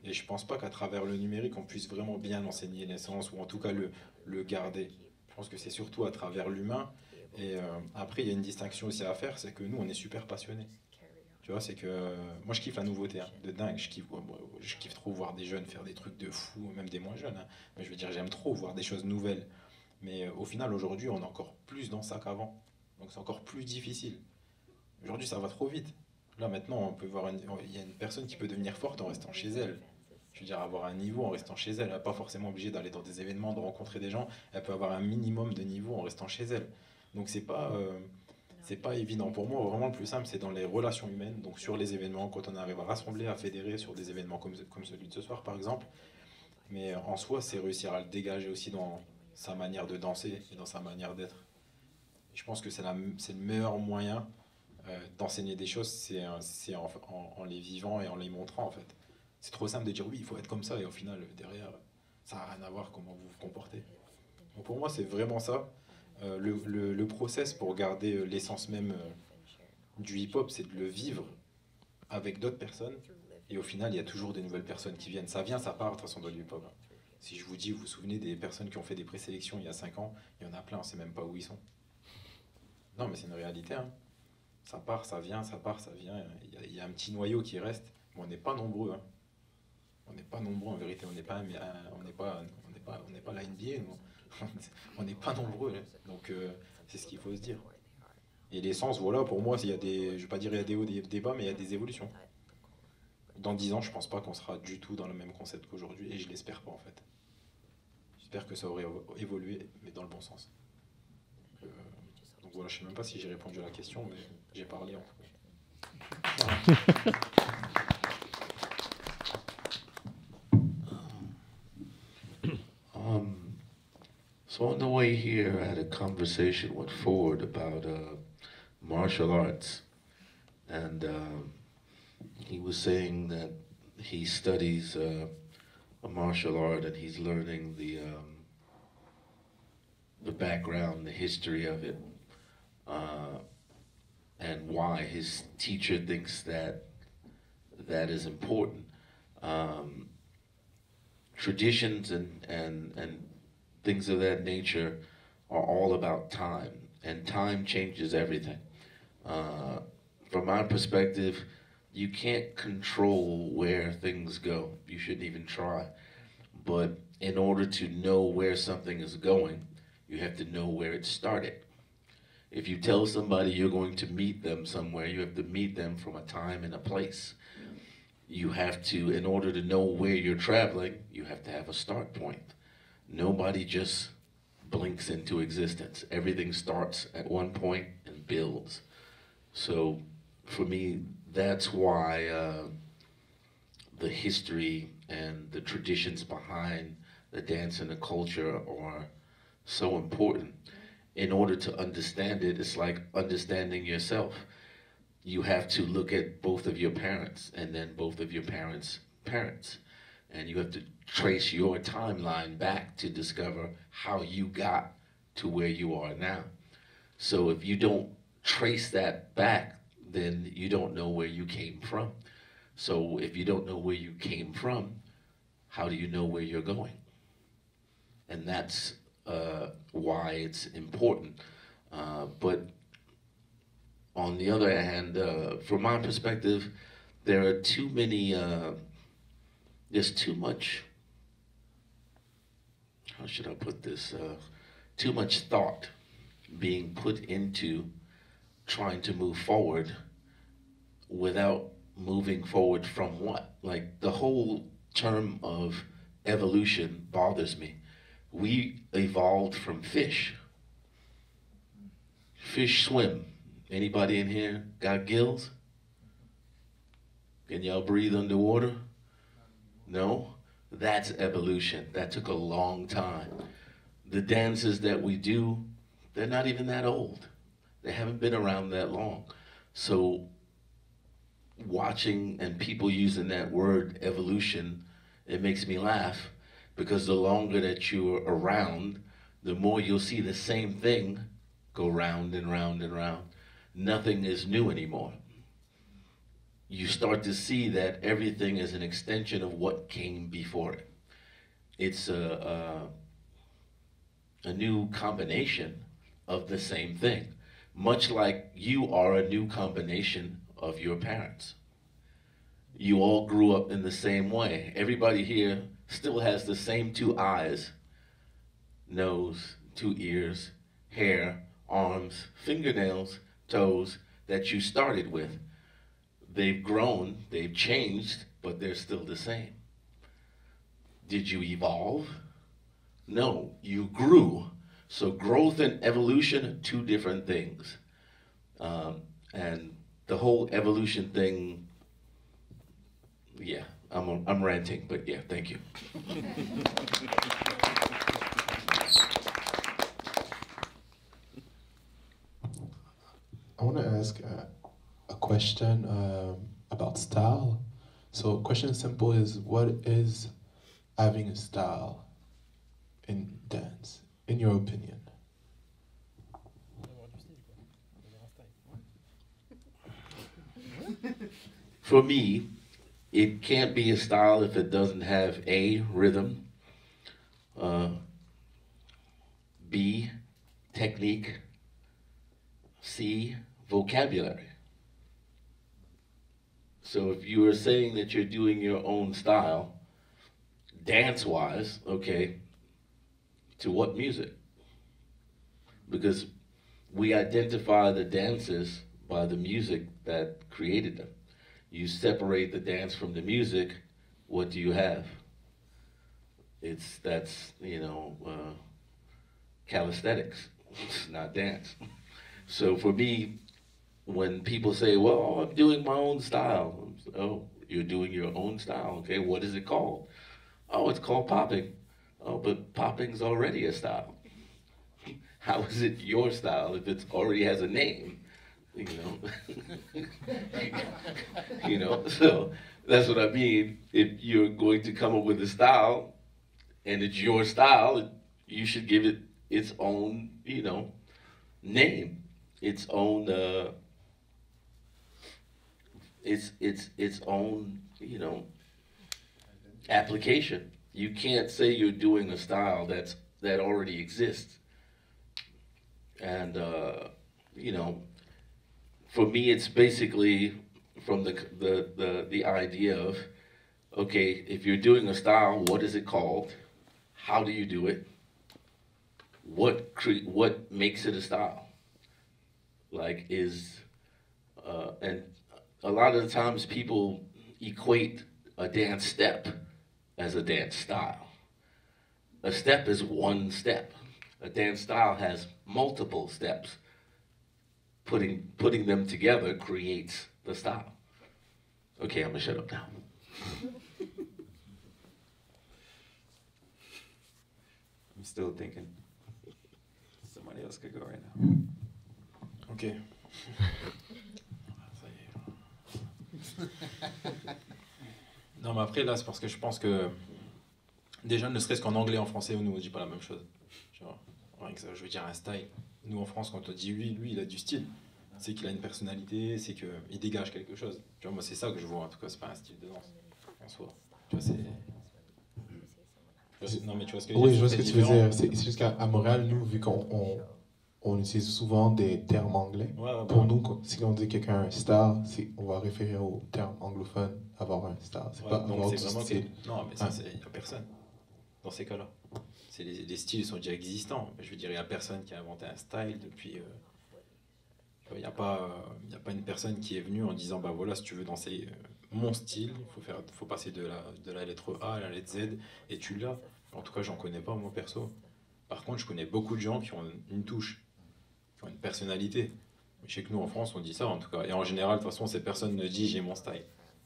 Et je pense pas qu'à travers le numérique, on puisse vraiment bien enseigner l'essence, ou en tout cas le garder. Je pense que c'est surtout à travers l'humain. Et après, il y a une distinction aussi à faire, c'est que nous, on est super passionnés. Tu vois, c'est que moi, je kiffe la nouveauté, hein, de dingue. Je kiffe trop voir des jeunes faire des trucs de fou, même des moins jeunes. Hein. Mais je veux dire, j'aime trop voir des choses nouvelles. Mais au final, aujourd'hui, on est encore plus dans ça qu'avant. Donc c'est encore plus difficile. Aujourd'hui, ça va trop vite. Là, maintenant, on peut voir il y a une personne qui peut devenir forte en restant chez elle. je veux dire, avoir un niveau en restant chez elle. Elle n'est pas forcément obligée d'aller dans des événements, de rencontrer des gens. Elle peut avoir un minimum de niveau en restant chez elle. Donc c'est pas évident. Pour moi, vraiment le plus simple, c'est dans les relations humaines, donc sur les événements, quand on arrive à rassembler, à fédérer sur des événements comme celui de ce soir, par exemple. Mais en soi, c'est réussir à le dégager aussi dans sa manière de danser et dans sa manière d'être. Je pense que c'est le meilleur moyen d'enseigner des choses, c'est en les vivant et en les montrant, en fait. C'est trop simple de dire oui, il faut être comme ça, et au final, derrière, ça n'a rien à voir comment vous vous comportez. Donc pour moi, c'est vraiment ça. Le process pour garder l'essence même du hip-hop, c'est de le vivre avec d'autres personnes. Et au final, il y a toujours des nouvelles personnes qui viennent. Ça vient, ça part, de toute façon, dans le hip-hop. Si je vous dis, vous vous souvenez des personnes qui ont fait des présélections il y a 5 ans, il y en a plein, on ne sait même pas où ils sont. Non, mais c'est une réalité. Hein. Ça part, ça vient, ça part, ça vient. Il y a un petit noyau qui reste. Mais on n'est pas nombreux. Hein. On n'est pas nombreux, en vérité. On n'est pas la NBA, nous. On n'est pas nombreux. Hein. Donc, c'est ce qu'il faut se dire. Et l'essence, voilà, pour moi, je ne vais pas dire il y a des hauts, des bas, mais il y a des évolutions. Dans 10 ans, je pense pas qu'on sera du tout dans le même concept qu'aujourd'hui, et je l'espère pas en fait. J'espère que ça aurait évolué, mais dans le bon sens. Donc voilà, je sais même pas si j'ai répondu à la question, mais j'ai parlé en tout cas. So on the way here, I had a conversation with Ford about martial arts, and he was saying that he studies a martial art and he's learning the background, the history of it, and why his teacher thinks that is important. Traditions and things of that nature are all about time, and time changes everything. From my perspective, you can't control where things go. You shouldn't even try. But in order to know where something is going, you have to know where it started. If you tell somebody you're going to meet them somewhere, you have to meet them from a time and a place. You have to, in order to know where you're traveling, you have to have a start point. Nobody just blinks into existence. Everything starts at one point and builds. So for me, that's why the history and the traditions behind the dance and the culture are so important. In order to understand it, it's like understanding yourself. You have to look at both of your parents and then both of your parents' parents. And you have to trace your timeline back to discover how you got to where you are now. So if you don't trace that back, then you don't know where you came from. So if you don't know where you came from, how do you know where you're going? And that's why it's important. But on the other hand, from my perspective, there are too many, there's too much, how should I put this? Too much thought being put into trying to move forward without moving forward from what? Like the whole term of evolution bothers me. We evolved from fish. Fish swim. Anybody in here got gills? Can y'all breathe underwater? No? That's evolution. That took a long time. The dances that we do, they're not even that old. They haven't been around that long. So watching and people using that word evolution, it makes me laugh because the longer that you're around, the more you'll see the same thing go round and round and round. Nothing is new anymore. You start to see that everything is an extension of what came before it. It's a new combination of the same thing, much like you are a new combination of your parents. You all grew up in the same way. Everybody here still has the same 2 eyes, nose, 2 ears, hair, arms, fingernails, toes that you started with. They've grown, they've changed, but they're still the same. Did you evolve? No, you grew. So growth and evolution, two different things. And the whole evolution thing, yeah, I'm ranting, but yeah, thank you. I want to ask a question about style. So, question simple is, what is having a style in dance, in your opinion? For me, it can't be a style if it doesn't have A, rhythm, B, technique, C, vocabulary. So if you are saying that you're doing your own style, dance-wise, okay, to what music? Because we identify the dances by the music that created them. You separate the dance from the music, what do you have? That's calisthenics, it's not dance. So for me, when people say, well, I'm doing my own style. Oh, you're doing your own style, okay, what is it called? Oh, it's called popping. Oh, but popping's already a style. How is it your style if it already has a name? So that's what I mean. If you're going to come up with a style and it's your style, you should give it its own, name, its own, its own, application. You can't say you're doing a style that already exists. And for me, it's basically from the idea of, okay, if you're doing a style, what is it called? How do you do it? What makes it a style? And a lot of the times people equate a dance step as a dance style. A step is one step. A dance style has multiple steps. Putting them together creates the style. Okay, I'm gonna shut up now. I'm still thinking. Somebody else could go right now. Ok. Non, mais après, là, c'est parce que je pense que déjà, ne serait-ce qu'en anglais, en français, nous, on dit pas la même chose. Genre, rien que ça, je veux dire un style. Nous, en France, quand on dit lui, il a du style. C'est qu'il a une personnalité, c'est qu'il dégage quelque chose. Tu vois, moi, c'est ça que je vois, en tout cas, c'est pas un style de danse, en soi. Tu vois, non, mais tu vois ce que je veux dire. Oui, je vois ce que tu veux dire. C'est juste qu'à Montréal, nous, vu qu'on utilise souvent des termes anglais, pour nous, si on dit quelqu'un a un style, on va référer au terme anglophone, avoir un style. C'est pas avoir du style. Non, mais ça, il n'y a personne dans ces cas-là. Les styles sont déjà existants. Je veux dire, il n'y a personne qui a inventé un style depuis... il n'y a pas une personne qui est venue en disant, bah voilà, si tu veux danser mon style, il faut passer de la lettre A à la lettre Z, et tu l'as. En tout cas, j'en connais pas, moi, perso. Par contre, je connais beaucoup de gens qui ont une touche, qui ont une personnalité. Je sais que nous, en France, on dit ça, en tout cas. Et en général, de toute façon, ces personnes ne disent « j'ai mon style ».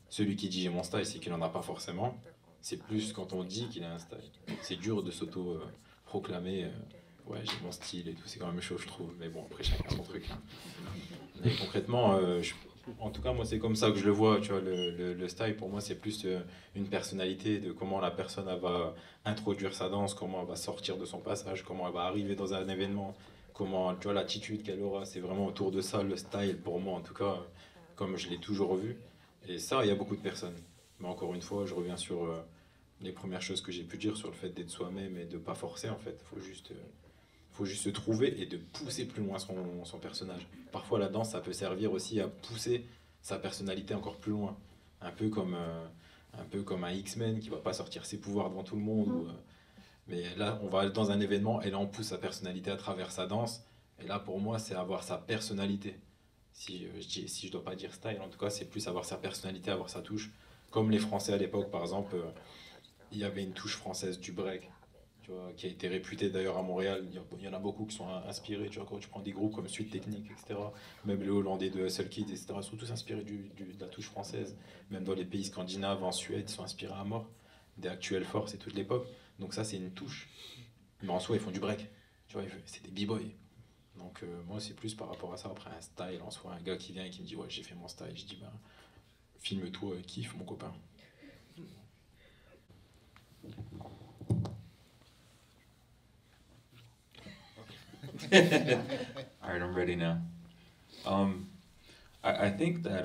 Celui qui dit « j'ai mon style », c'est qu'il n'en a pas forcément. C'est plus quand on dit qu'il a un style. C'est dur de s'auto-proclamer ouais, j'ai mon style et tout, c'est quand même chaud, je trouve. Mais bon, après, chacun son truc. Hein. Mais concrètement, en tout cas, moi, c'est comme ça que je le vois. Tu vois, le style, pour moi, c'est plus une personnalité de comment la personne elle va introduire sa danse, comment elle va sortir de son passage, comment elle va arriver dans un événement, comment, tu vois, l'attitude qu'elle aura. C'est vraiment autour de ça, le style, pour moi, en tout cas, comme je l'ai toujours vu. Et ça, il y a beaucoup de personnes. Mais encore une fois, je reviens sur les premières choses que j'ai pu dire sur le fait d'être soi-même et de ne pas forcer, en fait. Faut juste se trouver et de pousser plus loin son personnage. Parfois, la danse, ça peut servir aussi à pousser sa personnalité encore plus loin. Un peu comme un X-Men qui va pas sortir ses pouvoirs devant tout le monde. Mais là, on va dans un événement et là, on pousse sa personnalité à travers sa danse. Et là, pour moi, c'est avoir sa personnalité. Si je dois pas dire style, en tout cas, c'est plus avoir sa personnalité, avoir sa touche. Comme les Français à l'époque, par exemple, il y avait une touche française du break, tu vois, qui a été réputée d'ailleurs à Montréal. Il y en a beaucoup qui sont inspirés, tu vois, quand tu prends des groupes comme Suite Technique, etc. Même les Hollandais de Hustle Kids, etc. sont tous inspirés de la touche française. Même dans les pays scandinaves, en Suède, ils sont inspirés à mort des actuelles forces et toute l'époque. Donc ça, c'est une touche. Mais en soi, ils font du break. Tu vois, c'est des b-boys. Donc moi, c'est plus par rapport à ça. Après, un style, en soi, un gars qui vient et qui me dit, ouais, j'ai fait mon style. Je dis, ben, filme-toi, kiffe, mon copain. All right, I'm ready now. I think that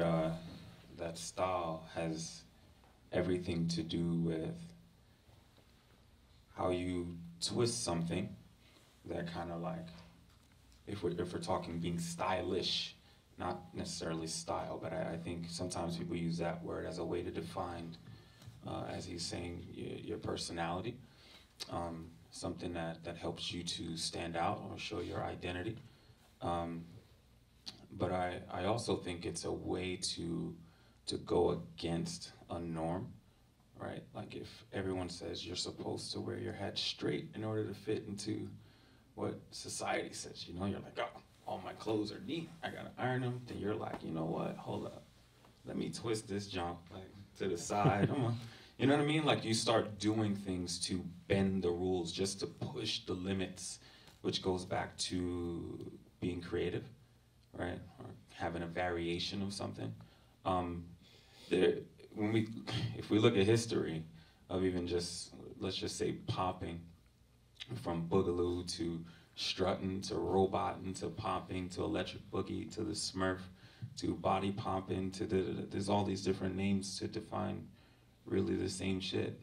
that style has everything to do with how you twist something that kind of like, if we're talking being stylish, not necessarily style, but I think sometimes people use that word as a way to define, as he's saying, your personality. Something that helps you to stand out or show your identity. But I also think it's a way to go against a norm, right? Like if everyone says you're supposed to wear your head straight in order to fit into what society says, you know, you're like, oh, all my clothes are neat, I gotta iron them. Then you're like, you know what, hold up, let me twist this junk like to the side. You know what I mean? Like you start doing things to bend the rules, just to push the limits, which goes back to being creative, right? Or having a variation of something. If we look at history of even just, let's just say popping, from boogaloo to strutting to roboting to popping to electric boogie to the Smurf to body popping to there's all these different names to define really the same shit.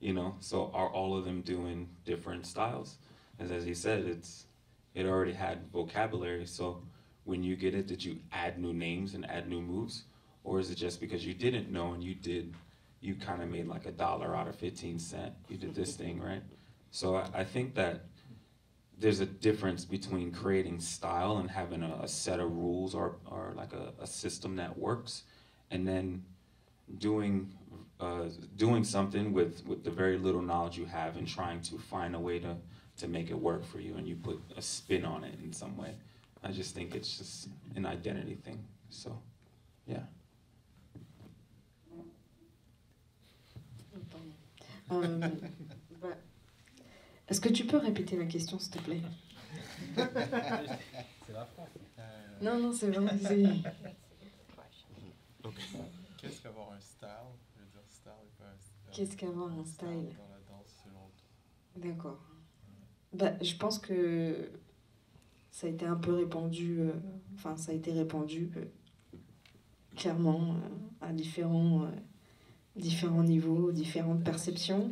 You know, so are all of them doing different styles? As he said, it already had vocabulary, so when you get it, did you add new names and add new moves? Or is it just because you didn't know and you kind of made like $1 out of 15 cents, you did this thing, right? So I think that there's a difference between creating style and having a set of rules or like a system that works, and then doing something with the very little knowledge you have and trying to find a way to make it work for you, and you put a spin on it in some way. I just think it's just an identity thing. So, yeah. Est-ce que tu peux répéter la question, s'il te plaît? C'est la France. Non, non, c'est vrai. Qu'est-ce qu'avoir un style? Je veux dire, style et pas un style. Qu'est-ce qu'avoir un style? Dans la danse, selon toi. D'accord. Bah, je pense que ça a été un peu répandu, enfin, ça a été répandu clairement à différents niveaux, différentes perceptions.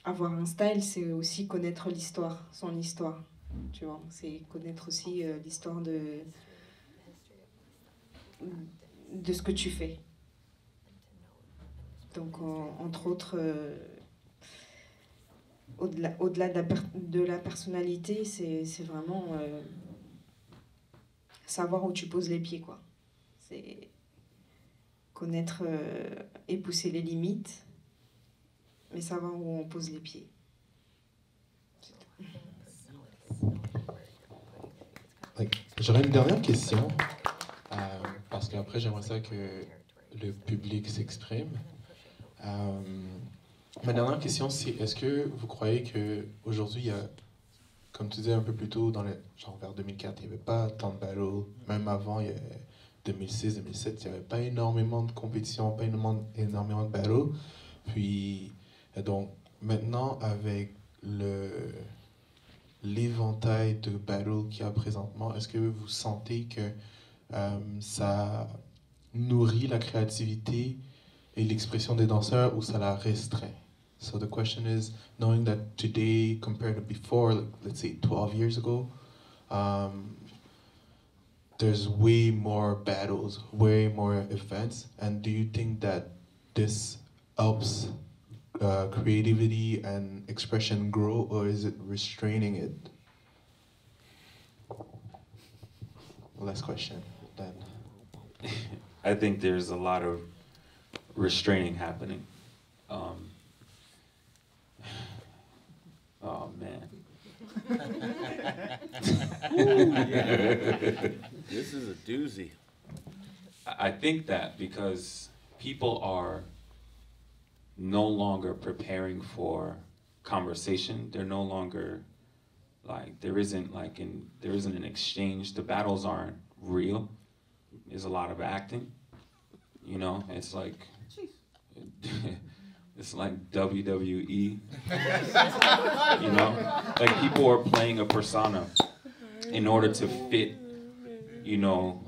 Avoir un style, c'est aussi connaître l'histoire, son histoire. Tu vois, c'est connaître aussi l'histoire de ce que tu fais. Donc, entre autres, au-delà de la personnalité, c'est vraiment savoir où tu poses les pieds, quoi. C'est connaître et pousser les limites, mais savoir où on pose les pieds. J'aurais une dernière question, parce qu'après j'aimerais ça que le public s'exprime. Ma dernière question, c'est est-ce que vous croyez qu'aujourd'hui, il y a, comme tu disais un peu plus tôt, genre vers 2004, il n'y avait pas tant de battles, même avant, il y avait 2006, 2007, il n'y avait pas énormément de compétition, pas énormément de battles. Puis, donc, maintenant, avec l'éventail de battles qu'il y a présentement, est-ce que vous sentez que ça nourrit la créativité et l'expression des danseurs ou ça la restreint? So the question is, knowing that today compared to before, let's say 12 years ago, there's way more battles, way more events, and do you think that this helps creativity and expression grow, or is it restraining it? Last question, then. I think there's a lot of restraining happening. Oh man. This is a doozy. I think that because people are no longer preparing for conversation, they're no longer like there isn't an exchange. The battles aren't real. There's a lot of acting. You know, it's like it's like WWE. You know, like people are playing a persona in order to fit. You know,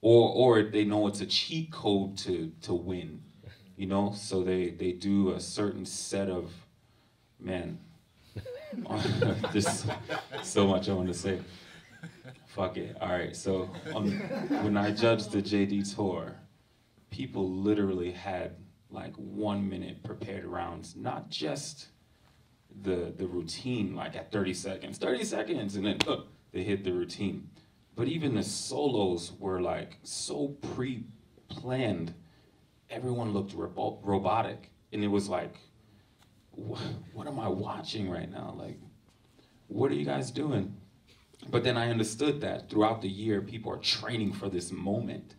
or they know it's a cheat code to win. You know, so they do a certain set of, man. There's so much I want to say. Fuck it. All right. So when I judged the JD tour, people literally had like 1 minute prepared rounds, not just the routine, like at 30 seconds, and then they hit the routine. But even the solos were like so pre-planned. Everyone looked robotic, and it was like, what am I watching right now? Like, what are you guys doing? But then I understood that throughout the year, people are training for this moment.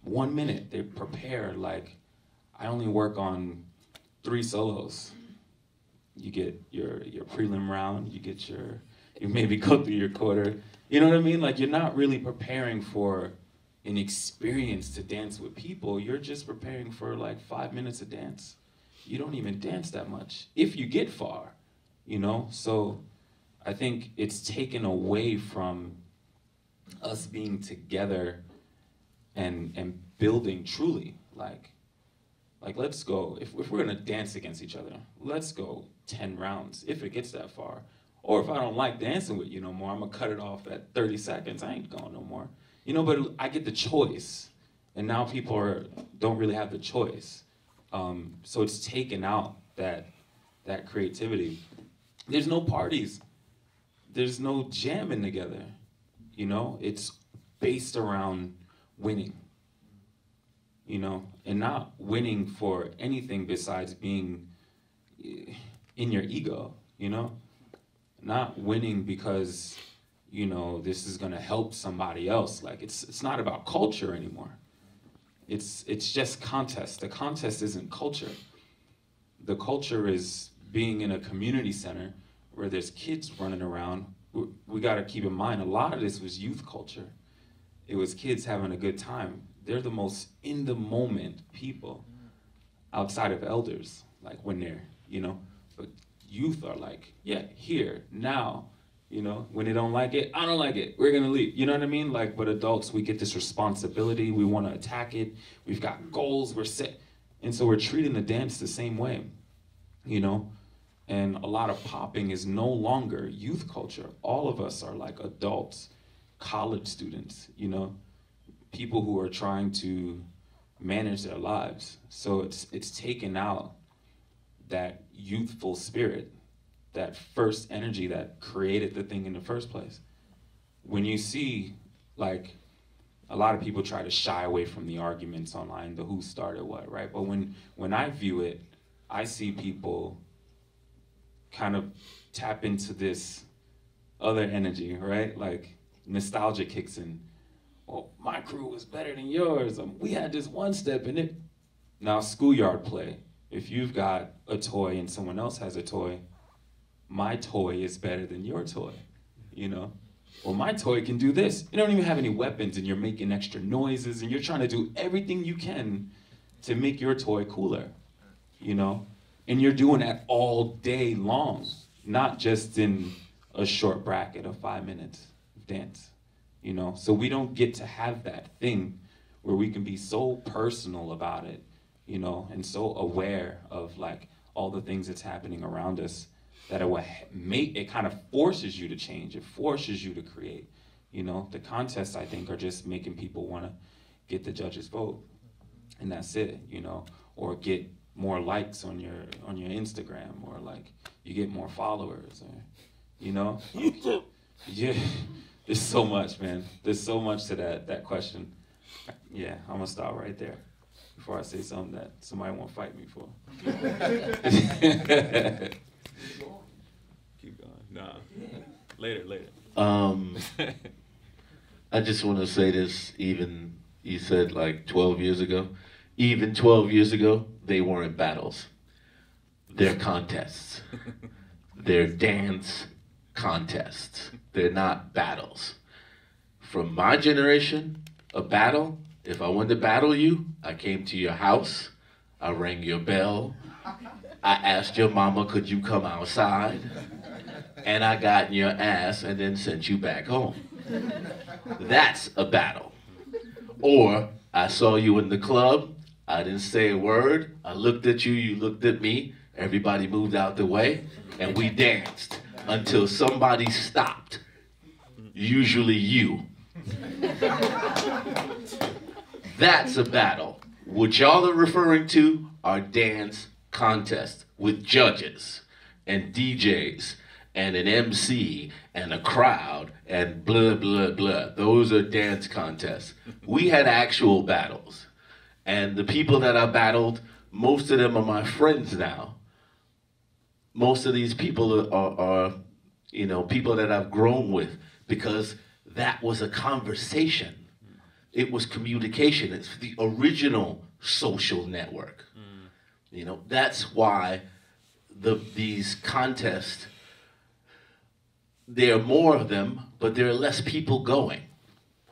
1 minute, they prepare. Like, I only work on 3 solos. You get your prelim round, you maybe go through your quarter. You know what I mean? Like, you're not really preparing for an experience to dance with people. You're just preparing for like 5 minutes of dance. You don't even dance that much, if you get far, you know? So I think it's taken away from us being together and building truly. Like let's go, if we're gonna dance against each other, let's go 10 rounds, if it gets that far. Or if I don't like dancing with you no more, I'm gonna cut it off at 30 seconds, I ain't going no more. You know, but I get the choice. And now people don't really have the choice. So it's taken out that creativity. There's no parties. There's no jamming together. You know, it's based around winning. You know, and not winning for anything besides being in your ego, you know? Not winning because, you know, this is gonna help somebody else. Like, it's not about culture anymore. It's just contest. The contest isn't culture. The culture is being in a community center where there's kids running around. We gotta keep in mind, a lot of this was youth culture. It was kids having a good time. They're the most in the moment people outside of elders, like when they're, you know, but youth are like, yeah, here, now. You know, when they don't like it, I don't like it, we're gonna leave. You know what I mean? Like, but adults, we get this responsibility, we wanna attack it, we've got goals, we're set. And so we're treating the dance the same way, you know? And a lot of popping is no longer youth culture. All of us are like adults, college students, you know? People who are trying to manage their lives. So it's taken out that youthful spirit, that first energy that created the thing in the first place. When you see, like, a lot of people try to shy away from the arguments online, the who started what, right? But when I view it, I see people kind of tap into this other energy, right? Like, nostalgia kicks in. Well, my crew was better than yours. We had this one step in it. Now, schoolyard play. If you've got a toy and someone else has a toy, my toy is better than your toy, you know? Well, my toy can do this. You don't even have any weapons and you're making extra noises and you're trying to do everything you can to make your toy cooler, you know? And you're doing that all day long, not just in a short bracket of 5 minutes of dance, you know? So we don't get to have that thing where we can be so personal about it, you know, and so aware of like all the things that's happening around us, that it kind of forces you to change. It forces you to create. You know, the contests, I think, are just making people want to get the judge's vote, and that's it. You know, or get more likes on your Instagram, or like you get more followers, or you know, yeah. There's so much, man. There's so much to that question. Yeah, I'm gonna stop right there before I say something that somebody won't fight me for. Keep going. Nah. Later. I just want to say this, even, you said like 12 years ago, even 12 years ago, they weren't battles. They're contests. They're dance contests. They're not battles. From my generation, a battle, if I wanted to battle you, I came to your house, I rang your bell, I asked your mama, could you come outside? And I got in your ass and then sent you back home. That's a battle. Or I saw you in the club, I didn't say a word, I looked at you, you looked at me, everybody moved out the way, and we danced until somebody stopped. Usually you. That's a battle. What y'all are referring to are dance contests with judges and DJs and an MC and a crowd and blah, blah, blah. Those are dance contests. We had actual battles. And the people that I battled, most of them are my friends now. Most of these people are you know, people that I've grown with, because that was a conversation. It was communication. It's the original social network. You know, that's why these contests, there are more of them, but there are less people going.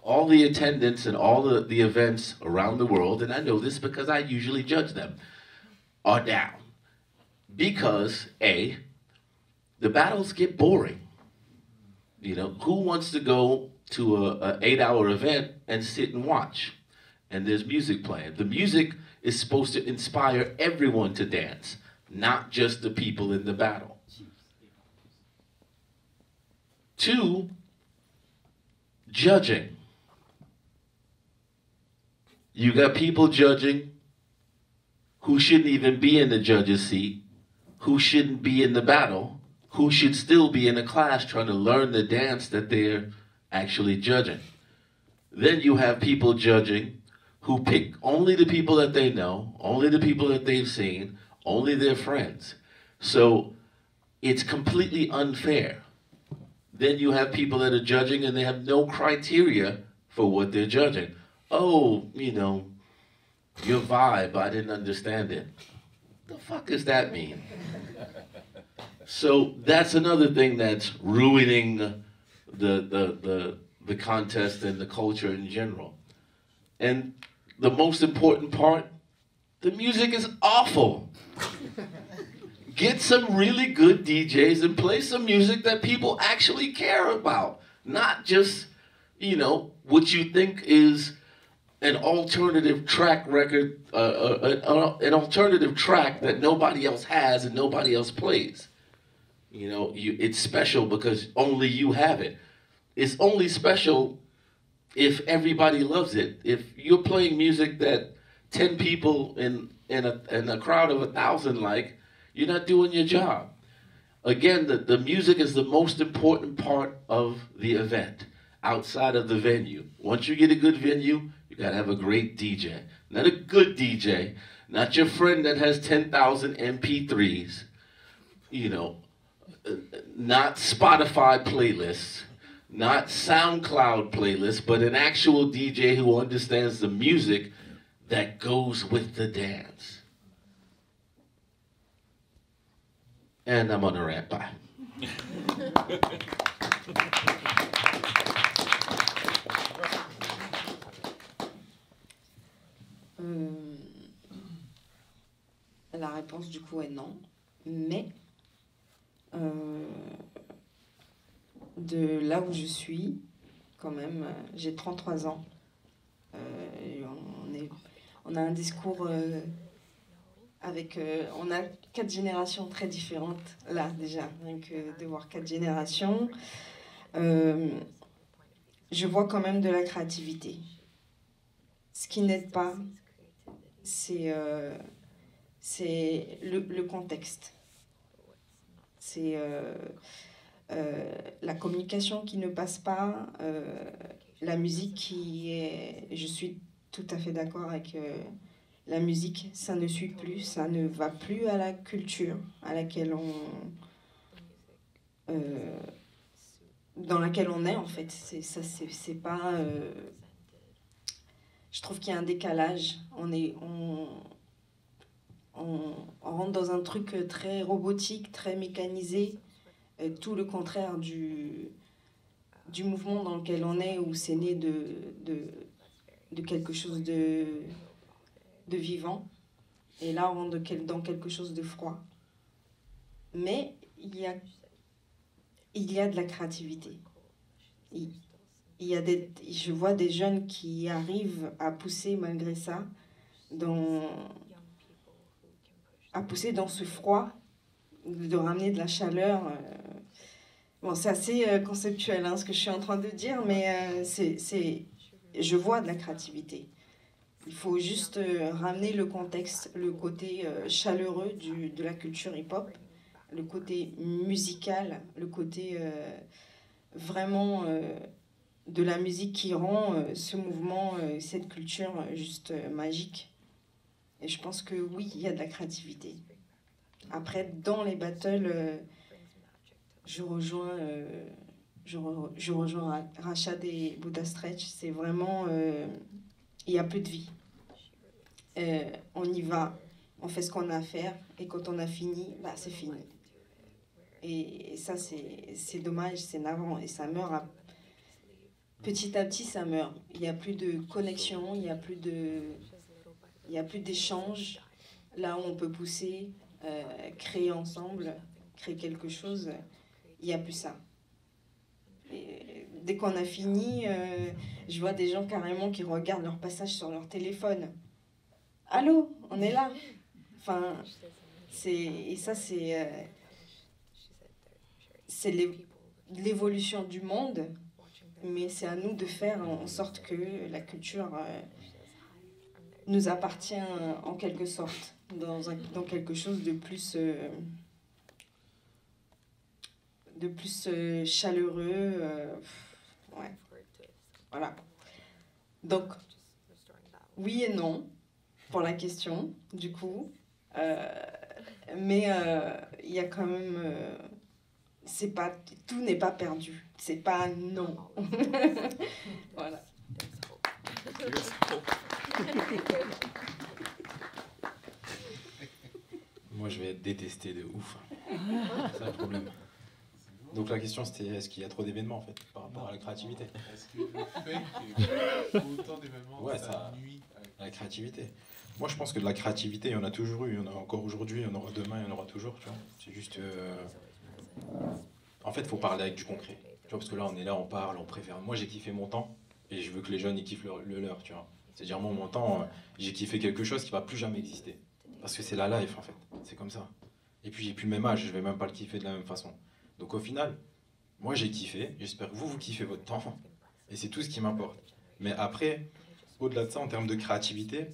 All the attendance and all the events around the world, and I know this because I usually judge them, are down. Because, A, the battles get boring. You know, who wants to go to an 8-hour event and sit and watch? And there's music playing. The music is supposed to inspire everyone to dance, not just the people in the battle. 2, judging. You got people judging who shouldn't even be in the judge's seat, who shouldn't be in the battle, who should still be in a class trying to learn the dance that they're actually judging. Then you have people judging who pick only the people that they know, only the people that they've seen, only their friends. So it's completely unfair. Then you have people that are judging and they have no criteria for what they're judging. Oh, you know, your vibe, I didn't understand it. The fuck does that mean? So that's another thing that's ruining the contest and the culture in general. And the most important part, the music is awful. Get some really good DJs and play some music that people actually care about. Not just, you know, what you think is an alternative track record, an alternative track that nobody else has and nobody else plays. You know, it's special because only you have it. It's only special if everybody loves it. If you're playing music that 10 people in a crowd of 1,000 like, you're not doing your job. Again, the music is the most important part of the event outside of the venue. Once you get a good venue, you gotta have a great DJ. Not a good DJ, not your friend that has 10,000 MP3s, you know, not Spotify playlists, not SoundCloud playlists, but an actual DJ who understands the music that goes with the dance. And I'm on a rant, bye. La réponse du coup est non, mais de là où je suis, quand même, j'ai 33 ans, et on a un discours avec, on a 4 générations très différentes, là déjà, rien que de voir 4 générations, je vois quand même de la créativité. Ce qui n'aide pas, c'est le contexte. C'est la communication qui ne passe pas, la musique qui est... Je suis tout à fait d'accord avec la musique, ça ne suit plus, ça ne va plus à la culture à laquelle dans laquelle on est en fait. C'est pas... je trouve qu'il y a un décalage. On rentre dans un truc très robotique, très mécanisé, tout le contraire du mouvement dans lequel on est, où c'est né de quelque chose de vivant. Et là, on rentre dans quelque chose de froid. Mais il y a de la créativité. Je vois des jeunes qui arrivent à pousser malgré ça, à pousser dans ce froid, de ramener de la chaleur. Bon, c'est assez conceptuel ce que je suis en train de dire, mais je vois de la créativité. Il faut juste ramener le contexte, le côté chaleureux de la culture hip-hop, le côté musical, le côté vraiment de la musique qui rend ce mouvement, cette culture juste magique. Et je pense que oui, il y a de la créativité. Après, dans les battles, je rejoins Rachad et Buddha Stretch. C'est vraiment... il n'y a plus de vie. On y va, on fait ce qu'on a à faire, et quand on a fini, bah, c'est fini. Et ça, c'est dommage, c'est navrant, et ça meurt petit à petit, ça meurt. Il n'y a plus de connexion, il n'y a plus d'échange. Là où on peut pousser, créer ensemble, créer quelque chose, il n'y a plus ça. Et dès qu'on a fini, je vois des gens carrément qui regardent leur passage sur leur téléphone. Allô, on est là. Enfin, c'est l'évolution du monde, mais c'est à nous de faire en sorte que la culture nous appartient en quelque sorte, dans quelque chose de plus chaleureux. Ouais. Voilà. Donc, oui et non pour la question, du coup. Mais il y a quand même... tout n'est pas perdu. C'est pas non. Voilà. Moi, je vais être détesté de ouf. C'est un problème. Donc la question, c'était est-ce qu'il y a trop d'événements, en fait, par rapport à la créativité? Est-ce que le fait qu'il y ait autant d'événements, Ouais, ça nuit à la créativité? Moi, je pense que de la créativité, il y en a toujours eu. Il y en a encore aujourd'hui, il y en aura demain, il y en aura toujours, tu vois. C'est juste... En fait, il faut parler avec du concret. Tu vois, parce que là, on est là, on parle, on préfère... Moi, j'ai kiffé mon temps, et je veux que les jeunes, ils kiffent le leur, tu vois. C'est-à-dire, moi, mon temps, j'ai kiffé quelque chose qui va plus jamais exister. Parce que c'est la life, en fait. C'est comme ça. Et puis, j'ai plus le même âge, je vais même pas le kiffer de la même façon. Donc, au final, moi, j'ai kiffé. J'espère que vous kiffez votre temps. Et c'est tout ce qui m'importe. Mais après, au-delà de ça, en termes de créativité,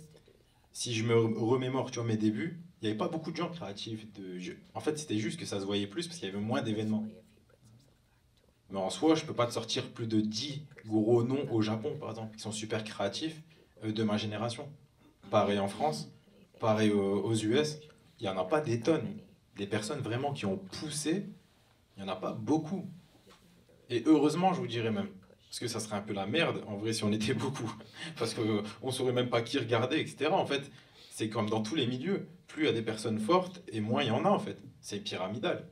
si je me remémore, tu vois, mes débuts, il n'y avait pas beaucoup de gens créatifs. En fait, c'était juste que ça se voyait plus parce qu'il y avait moins d'événements. Mais en soi, je peux pas te sortir plus de 10 gros noms au Japon, par exemple, qui sont super créatifs de ma génération. Pareil en France, pareil aux US, il n'y en a pas des tonnes. Des personnes vraiment qui ont poussé, il n'y en a pas beaucoup. Et heureusement, je vous dirais même. Parce que ça serait un peu la merde, en vrai, si on était beaucoup. Parce qu'on ne saurait même pas qui regarder, etc. En fait, c'est comme dans tous les milieux. Plus il y a des personnes fortes, et moins il y en a, en fait. C'est pyramidal.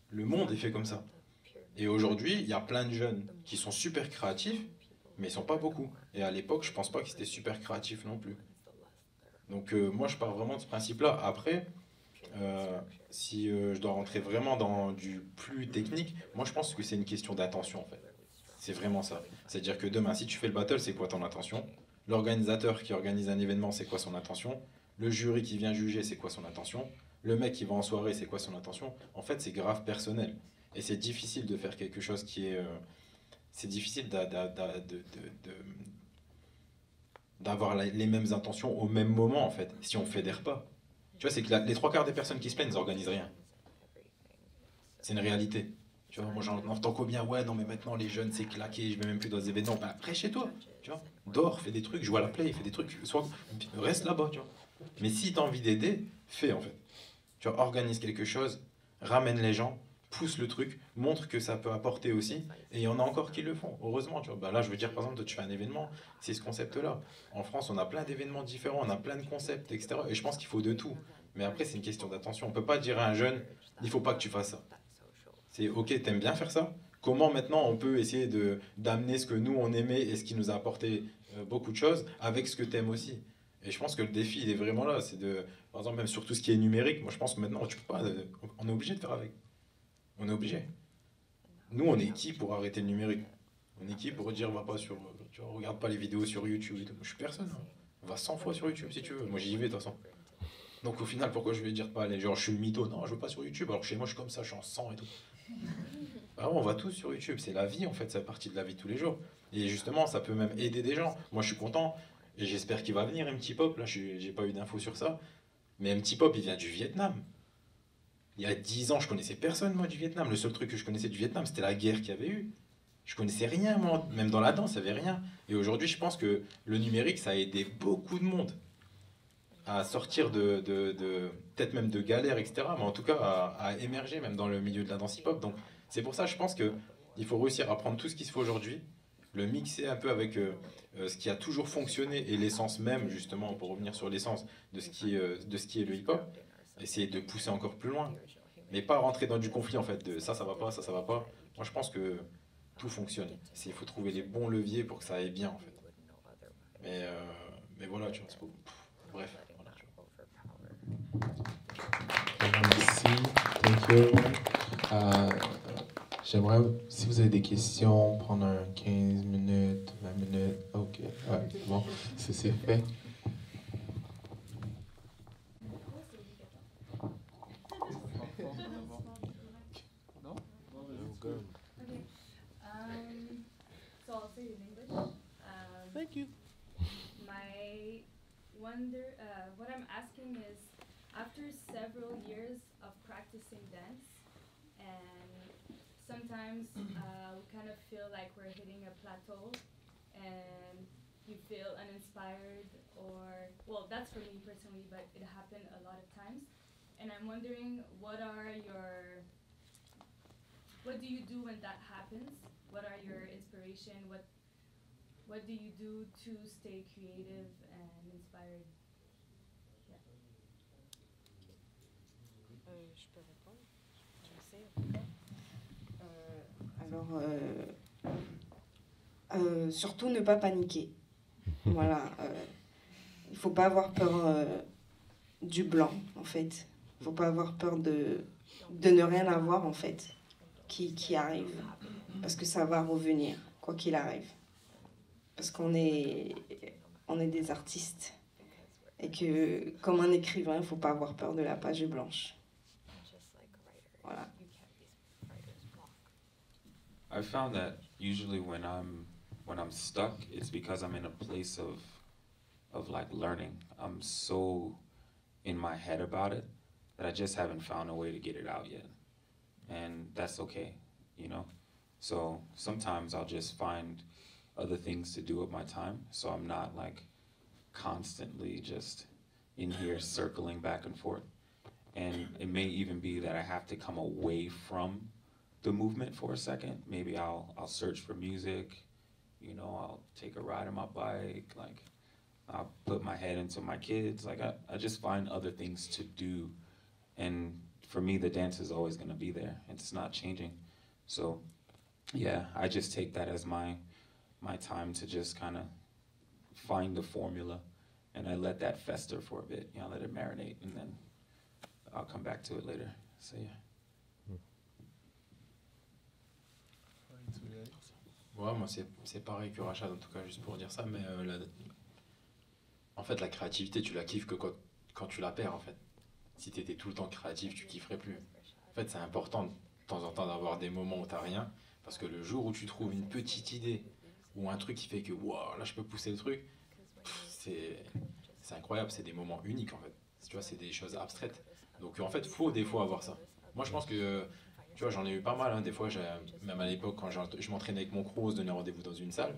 Le monde est fait comme ça. Et aujourd'hui, il y a plein de jeunes qui sont super créatifs, mais ils ne sont pas beaucoup. Et à l'époque, je ne pense pas qu'ils étaient super créatifs non plus. Donc moi, je pars vraiment de ce principe-là. Après, si je dois rentrer vraiment dans du plus technique, moi, je pense que c'est une question d'attention, en fait. C'est vraiment ça. C'est-à-dire que demain, si tu fais le battle, c'est quoi ton intention? L'organisateur qui organise un événement, c'est quoi son intention? Le jury qui vient juger, c'est quoi son intention? Le mec qui va en soirée, c'est quoi son intention? En fait, c'est grave personnel. Et c'est difficile de faire quelque chose qui est... c'est difficile d'avoir les mêmes intentions au même moment, en fait, si on fédère pas. Tu vois, c'est que les trois quarts des personnes qui se plaignent, ils n'organisent rien. C'est une réalité. Tu vois, moi j'en entends combien, ouais, non mais maintenant les jeunes c'est claqué, je vais même plus dans des événements. Bah, reste chez toi, tu vois. Dors, fais des trucs, joue à la play, fais des trucs, reste là-bas, tu vois. Mais si tu as envie d'aider, fais en fait. Tu vois, organise quelque chose, ramène les gens, pousse le truc, montre que ça peut apporter aussi. Et il y en a encore qui le font, heureusement, tu vois. Bah là, je veux dire, par exemple, toi, tu fais un événement, c'est ce concept-là. En France, on a plein d'événements différents, on a plein de concepts, etc. Et je pense qu'il faut de tout. Mais après, c'est une question d'attention. On peut pas dire à un jeune, il faut pas que tu fasses ça. C'est ok, t'aimes bien faire ça? Comment maintenant on peut essayer de d'amener ce que nous on aimait et ce qui nous a apporté beaucoup de choses avec ce que t'aimes aussi? Et je pense que le défi il est vraiment là, c'est de, par exemple même sur tout ce qui est numérique, moi je pense que maintenant tu peux pas, on est obligé de faire avec. On est obligé. Nous on est qui pour arrêter le numérique? On est qui pour dire va pas sur, tu vois, regarde pas les vidéos sur YouTube et tout. Je suis personne, hein. Va 100 fois sur YouTube si tu veux. Moi j'y vais de toute façon. Donc au final pourquoi je vais dire pas aller genre je suis le mytho? Non, je veux pas sur YouTube alors que chez moi je suis comme ça, je suis en sang et tout. Ah, on va tous sur YouTube, c'est la vie en fait, ça fait partie de la vie de tous les jours. Et justement, ça peut même aider des gens. Moi, je suis content et j'espère qu'il va venir un petit pop. Là, j'ai pas eu d'infos sur ça, mais un petit pop, il vient du Vietnam. Il y a 10 ans, je connaissais personne moi du Vietnam. Le seul truc que je connaissais du Vietnam, c'était la guerre qu'il y avait eu. Je connaissais rien moi, même dans la danse, il n'y avait rien. Et aujourd'hui, je pense que le numérique, ça a aidé beaucoup de monde à sortir peut-être même de galères, etc. Mais en tout cas, à émerger même dans le milieu de la danse hip-hop. Donc, c'est pour ça, je pense que il faut réussir à prendre tout ce qui se fait aujourd'hui, le mixer un peu avec ce qui a toujours fonctionné et l'essence même, justement, pour revenir sur l'essence de ce qui est le hip-hop, essayer de pousser encore plus loin. Mais pas rentrer dans du conflit, en fait, de ça va pas, ça va pas. Moi, je pense que tout fonctionne. Il faut trouver les bons leviers pour que ça aille bien, en fait. Mais voilà, tu vois, c'est pas... Bref. Voilà, tu vois. Merci. Thank you. J'aimerais, si vous avez des questions, prendre un 15 minutes, 20 minutes. Ok, ouais, bon, c'est fait. So I'll say it in English. Thank you. What I'm asking is, after several years of practicing dance, and sometimes we kind of feel like we're hitting a plateau, and you feel uninspired, or, well, that's for me personally, but it happened a lot of times. And I'm wondering, what do you do when that happens? What are your inspiration? What do you do to stay creative and inspired? Je peux répondre? Alors, surtout ne pas paniquer. Voilà. Il ne faut pas avoir peur du blanc, en fait. Il ne faut pas avoir peur de ne rien avoir, en fait, qui arrive. Parce que ça va revenir, quoi qu'il arrive. Parce qu'on est des artistes. Et que, comme un écrivain, il ne faut pas avoir peur de la page blanche. Voilà. I found that usually when I'm stuck, it's because I'm in a place of like learning. I'm so in my head about it that I just haven't found a way to get it out yet. And that's okay, you know? So sometimes I'll just find other things to do with my time, so I'm not like constantly just in here circling back and forth. And it may even be that I have to come away from the movement for a second. Maybe I'll search for music, you know, I'll take a ride on my bike, like I'll put my head into my kids. Like I just find other things to do. And for me, the dance is always gonna be there. It's not changing. So yeah, I just take that as my time to just kind of find the formula, and I let that fester for a bit, you know, let it marinate, and then I'll come back to it later. So yeah. Ouais, moi c'est pareil que Rachad en tout cas, juste pour dire ça, mais en fait la créativité tu la kiffes que quand tu la perds en fait. Si tu étais tout le temps créatif, tu kifferais plus. En fait c'est important de temps en temps d'avoir des moments où t'as rien, parce que le jour où tu trouves une petite idée ou un truc qui fait que wow, là je peux pousser le truc, c'est incroyable, c'est des moments uniques en fait. Tu vois, c'est des choses abstraites. Donc en fait faut des fois avoir ça. Moi je pense que Tu vois, j'en ai eu pas mal, hein. Des fois, même à l'époque, quand je m'entraînais avec mon crew, on se donnait rendez-vous dans une salle.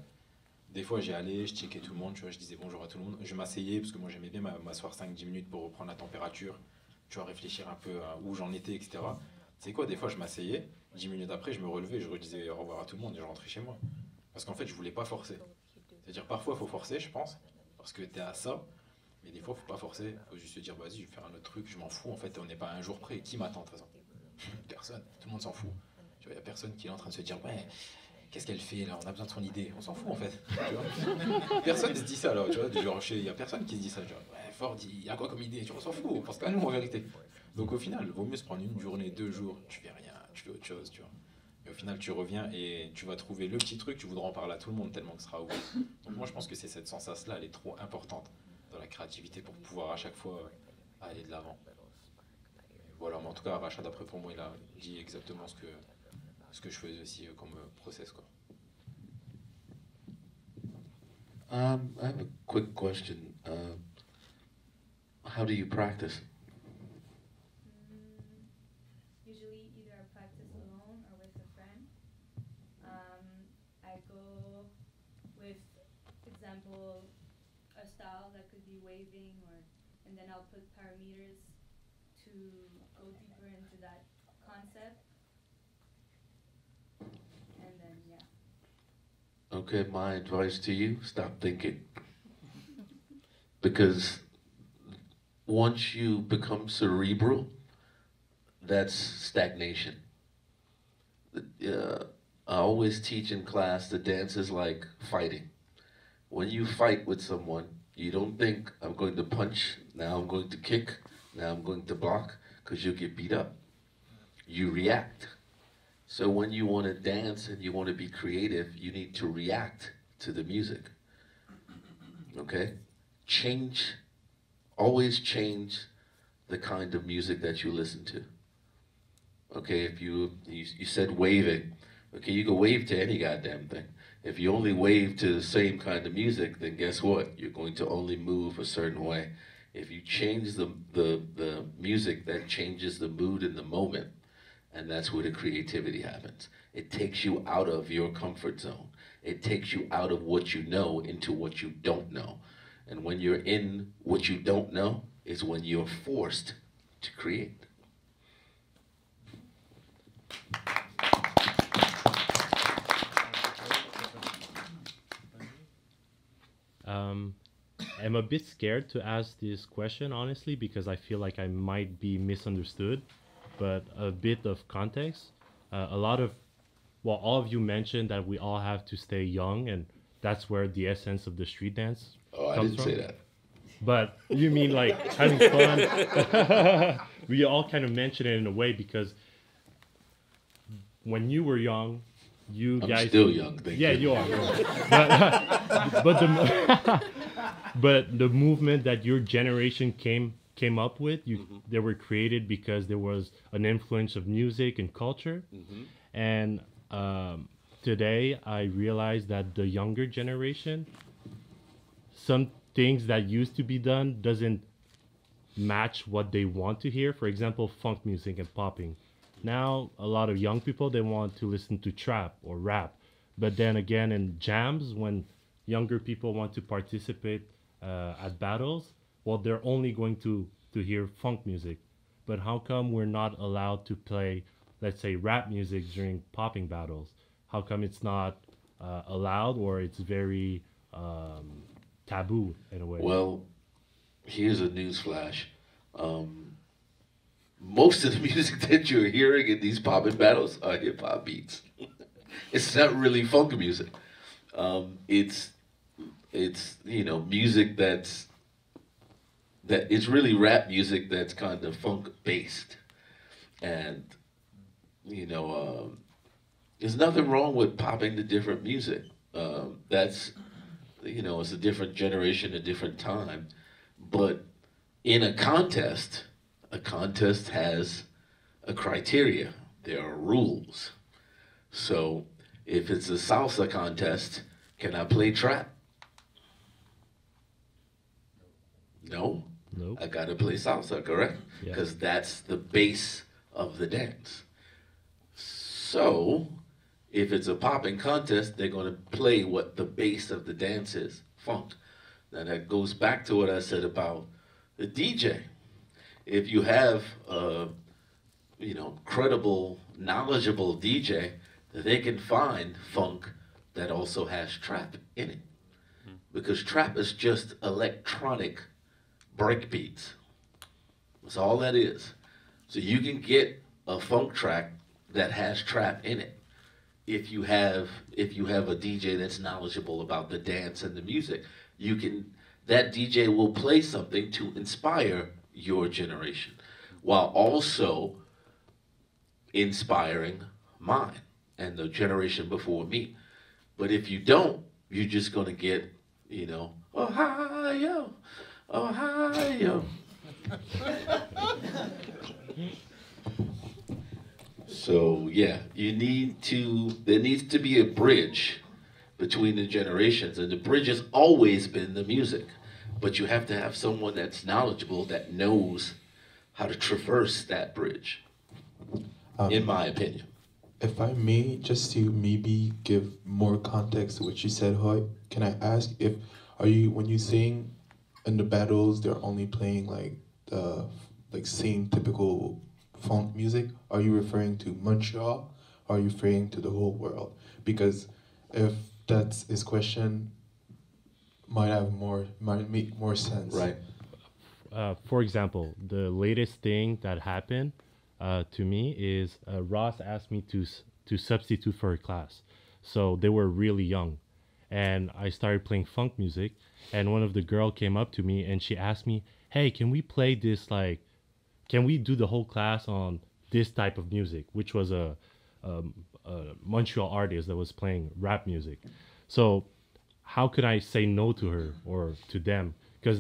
Des fois, j'y allais, je checkais tout le monde, tu vois, je disais bonjour à tout le monde. Je m'asseyais, parce que moi, j'aimais bien m'asseoir 5-10 minutes pour reprendre la température, tu vois, réfléchir un peu à où j'en étais, etc. C'est quoi, des fois, je m'asseyais, 10 minutes après, je me relevais, je redisais au revoir à tout le monde et je rentrais chez moi. Parce qu'en fait, je voulais pas forcer. C'est-à-dire, parfois, il faut forcer, je pense, parce que tu es à ça. Mais des fois, faut pas forcer. Faut juste se dire, vas-y, je vais faire un autre truc, je m'en fous. En fait, on n'est pas à un jour près. Qui m'attend, de toute façon? Personne. Tout le monde s'en fout. Tu vois, il n'y a personne qui est en train de se dire, ouais, qu'est-ce qu'elle fait là? On a besoin de son idée. On s'en fout, en fait. Tu vois, personne ne se dit ça, là. Tu vois, il n'y a personne qui se dit ça. Genre, ouais, Ford, il y a quoi comme idée? Tu vois, on s'en fout. On pense qu'à nous, en vérité. Donc, au final, il vaut mieux se prendre une journée, 2 jours. Tu fais rien, tu fais autre chose, tu vois. Et au final, tu reviens et tu vas trouver le petit truc, tu voudras en parler à tout le monde tellement que ce sera ouf. Donc, moi, je pense que c'est cette sensation-là, elle est trop importante dans la créativité pour pouvoir à chaque fois aller de l'avant. Voilà, mais en tout cas, Rachad, après pour moi, il a dit exactement ce que je faisais aussi comme process, quoi. I have a quick question. How do you practice? Usually either I practice alone or with a friend. I go with, example, a style that could be waving, and then I'll put parameters to go deeper into that concept. And then, yeah. Okay, my advice to you, stop thinking. Because once you become cerebral, that's stagnation. I always teach in class the dance is like fighting. When you fight with someone, you don't think, I'm going to punch, now I'm going to kick, now I'm going to block, because you'll get beat up. You react. So when you want to dance and you want to be creative, you need to react to the music. Okay? Always change the kind of music that you listen to. Okay, if you said waving, okay, you can wave to any goddamn thing. If you only wave to the same kind of music, then guess what? You're going to only move a certain way. If you change the music, that changes the mood in the moment. And that's where the creativity happens. It takes you out of your comfort zone. It takes you out of what you know into what you don't know. And when you're in what you don't know is when you're forced to create. I'm a bit scared to ask this question, honestly, because I feel like I might be misunderstood. But a bit of context, all of you mentioned that we all have to stay young, and that's where the essence of the street dance I comes didn't from. say that. But you mean like having fun? We all kind of mentioned it in a way because when you were young, I'm still young, thank you. you are. But the movement that your generation came up with, they were created because there was an influence of music and culture. And today I realize that the younger generation, some things that used to be done doesn't match what they want to hear. For example, funk music and popping. Now a lot of young people, they want to listen to trap or rap. But then again, in jams, when younger people want to participate at battles, well, they're only going to hear funk music. But how come we're not allowed to play, let's say, rap music during popping battles? How come it's not allowed, or it's very taboo in a way? Well, here's a newsflash. Most of the music that you're hearing in these popping battles are hip-hop beats. It's not really funk music. It's music that it's really rap music that's kind of funk based, and there's nothing wrong with popping to different music. That's it's a different generation, a different time, but in a contest has a criteria. There are rules. So if it's a salsa contest, can I play trap? No. Nope. I gotta play salsa, correct? Because that's the base of the dance. So, if it's a popping contest, they're going to play what the base of the dance is, funk. Now that goes back to what I said about the DJ. If you have a, credible, knowledgeable DJ, they can find funk that also has trap in it. Because trap is just electronic breakbeats. That's all that is. So you can get a funk track that has trap in it if you have a DJ that's knowledgeable about the dance and the music. That DJ will play something to inspire your generation while also inspiring mine and the generation before me. But if you don't, you're just gonna get, Ohio, Ohio. So yeah, there needs to be a bridge between the generations, and the bridge has always been the music. But you have to have someone that's knowledgeable, that knows how to traverse that bridge, in my opinion. If I may, just to maybe give more context to what you said, Hoy, can I ask when you sing in the battles, they're only playing like the same typical funk music? Are you referring to Montreal? Or are you referring to the whole world? Because if that's his question, might make more sense. Right. For example, the latest thing that happened to me is Ross asked me to substitute for a class. So they were really young. And I started playing funk music. And one of the girls came up to me and she asked me, hey, can we play this, can we do the whole class on this type of music? Which was a Montreal artist that was playing rap music. So how could I say no to her or to them? Because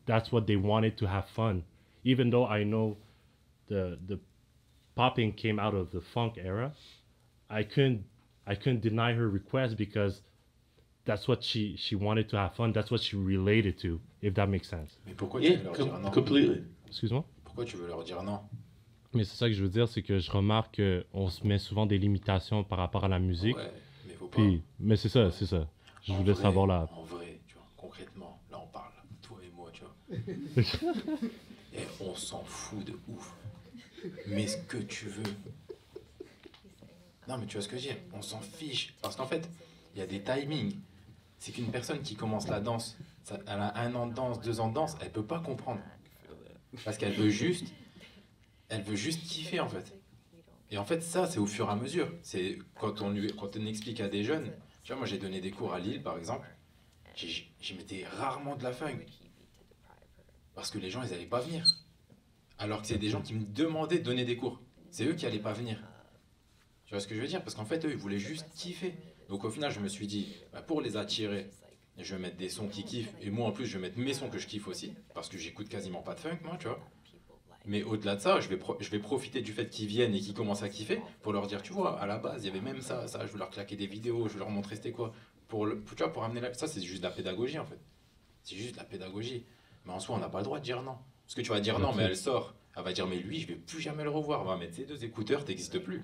that's what they wanted, to have fun. Even though I know the popping came out of the funk era, I couldn't deny her request because that's what she wanted to have fun. That's what she related to, if that makes sense. Mais pourquoi tu veux leur dire non? Completely. Excuse-moi? Pourquoi tu veux leur dire non? Mais c'est ça que je veux dire, c'est que je remarque qu'on se met souvent des limitations par rapport à la musique. Ouais, mais faut pas. Mais c'est ça. Je voulais savoir là. En vrai, tu vois, concrètement, là on parle, toi et moi, tu vois. Et on s'en fout de ouf. Mais ce que tu veux. Non, mais tu vois ce que je veux dire? On s'en fiche. Parce qu'en fait, il y a des timings. C'est qu'une personne qui commence la danse, elle a 1 an de danse, 2 ans de danse, elle peut pas comprendre. Parce qu'elle veut juste kiffer en fait. Et en fait, ça, c'est au fur et à mesure. C'est quand on explique à des jeunes. Tu vois, moi j'ai donné des cours à Lille par exemple. J'y mettais rarement de la funk. Parce que les gens, ils n'allaient pas venir. Alors que c'est des gens qui me demandaient de donner des cours. C'est eux qui n'allaient pas venir. Tu vois ce que je veux dire? Parce qu'en fait, eux, ils voulaient juste kiffer. Donc au final, je me suis dit, pour les attirer, je vais mettre des sons qui kiffent. Et moi, en plus, je vais mettre mes sons que je kiffe aussi. Parce que j'écoute quasiment pas de funk, moi, tu vois. Mais au-delà de ça, je vais profiter du fait qu'ils viennent et qu'ils commencent à kiffer pour leur dire, tu vois, à la base, il y avait même ça, je vais leur claquer des vidéos, je vais leur montrer c'était quoi. Tu vois, pour amener ça, c'est juste de la pédagogie, en fait. C'est juste de la pédagogie. Mais en soi, on n'a pas le droit de dire non. Parce que tu vas dire non, mais elle sort. Elle va dire, mais lui, je vais plus jamais le revoir. On va mettre ces 2 écouteurs, t'existes plus.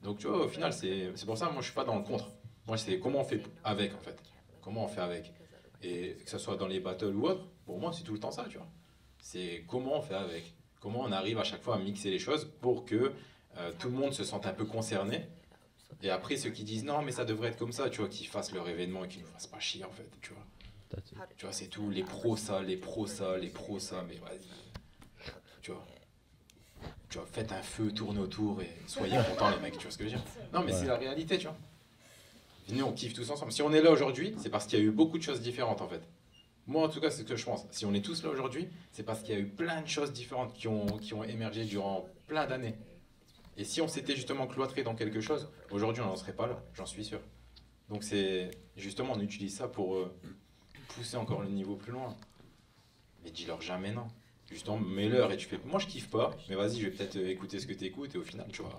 Donc, tu vois, au final, c'est pour ça, moi, je suis pas dans le contre. Moi, c'est comment on fait avec, en fait. Comment on fait avec. Et que ce soit dans les battles ou autre, pour moi, c'est tout le temps ça, tu vois. C'est comment on fait avec. Comment on arrive à chaque fois à mixer les choses pour que tout le monde se sente un peu concerné. Et après, ceux qui disent non, mais ça devrait être comme ça, tu vois, qu'ils fassent leur événement et qu'ils ne nous fassent pas chier, en fait, tu vois. Tu vois, c'est tout. Les pros, ça, mais vas-y. Tu vois, faites un feu, tournez autour et soyez contents, les mecs, tu vois ce que je veux dire. Non, mais c'est la réalité, tu vois. Nous, on kiffe tous ensemble. Si on est là aujourd'hui, c'est parce qu'il y a eu beaucoup de choses différentes, en fait. Moi, en tout cas, c'est ce que je pense. Si on est tous là aujourd'hui, c'est parce qu'il y a eu plein de choses différentes qui ont émergé durant plein d'années. Et si on s'était justement cloîtré dans quelque chose, aujourd'hui, on n'en serait pas là, j'en suis sûr. Donc, c'est justement, on utilise ça pour pousser encore le niveau plus loin. Mais dis-leur jamais non. Justement, mets-leur et tu fais. Moi, je kiffe pas, mais vas-y, je vais peut-être écouter ce que tu écoutes et au final, tu vas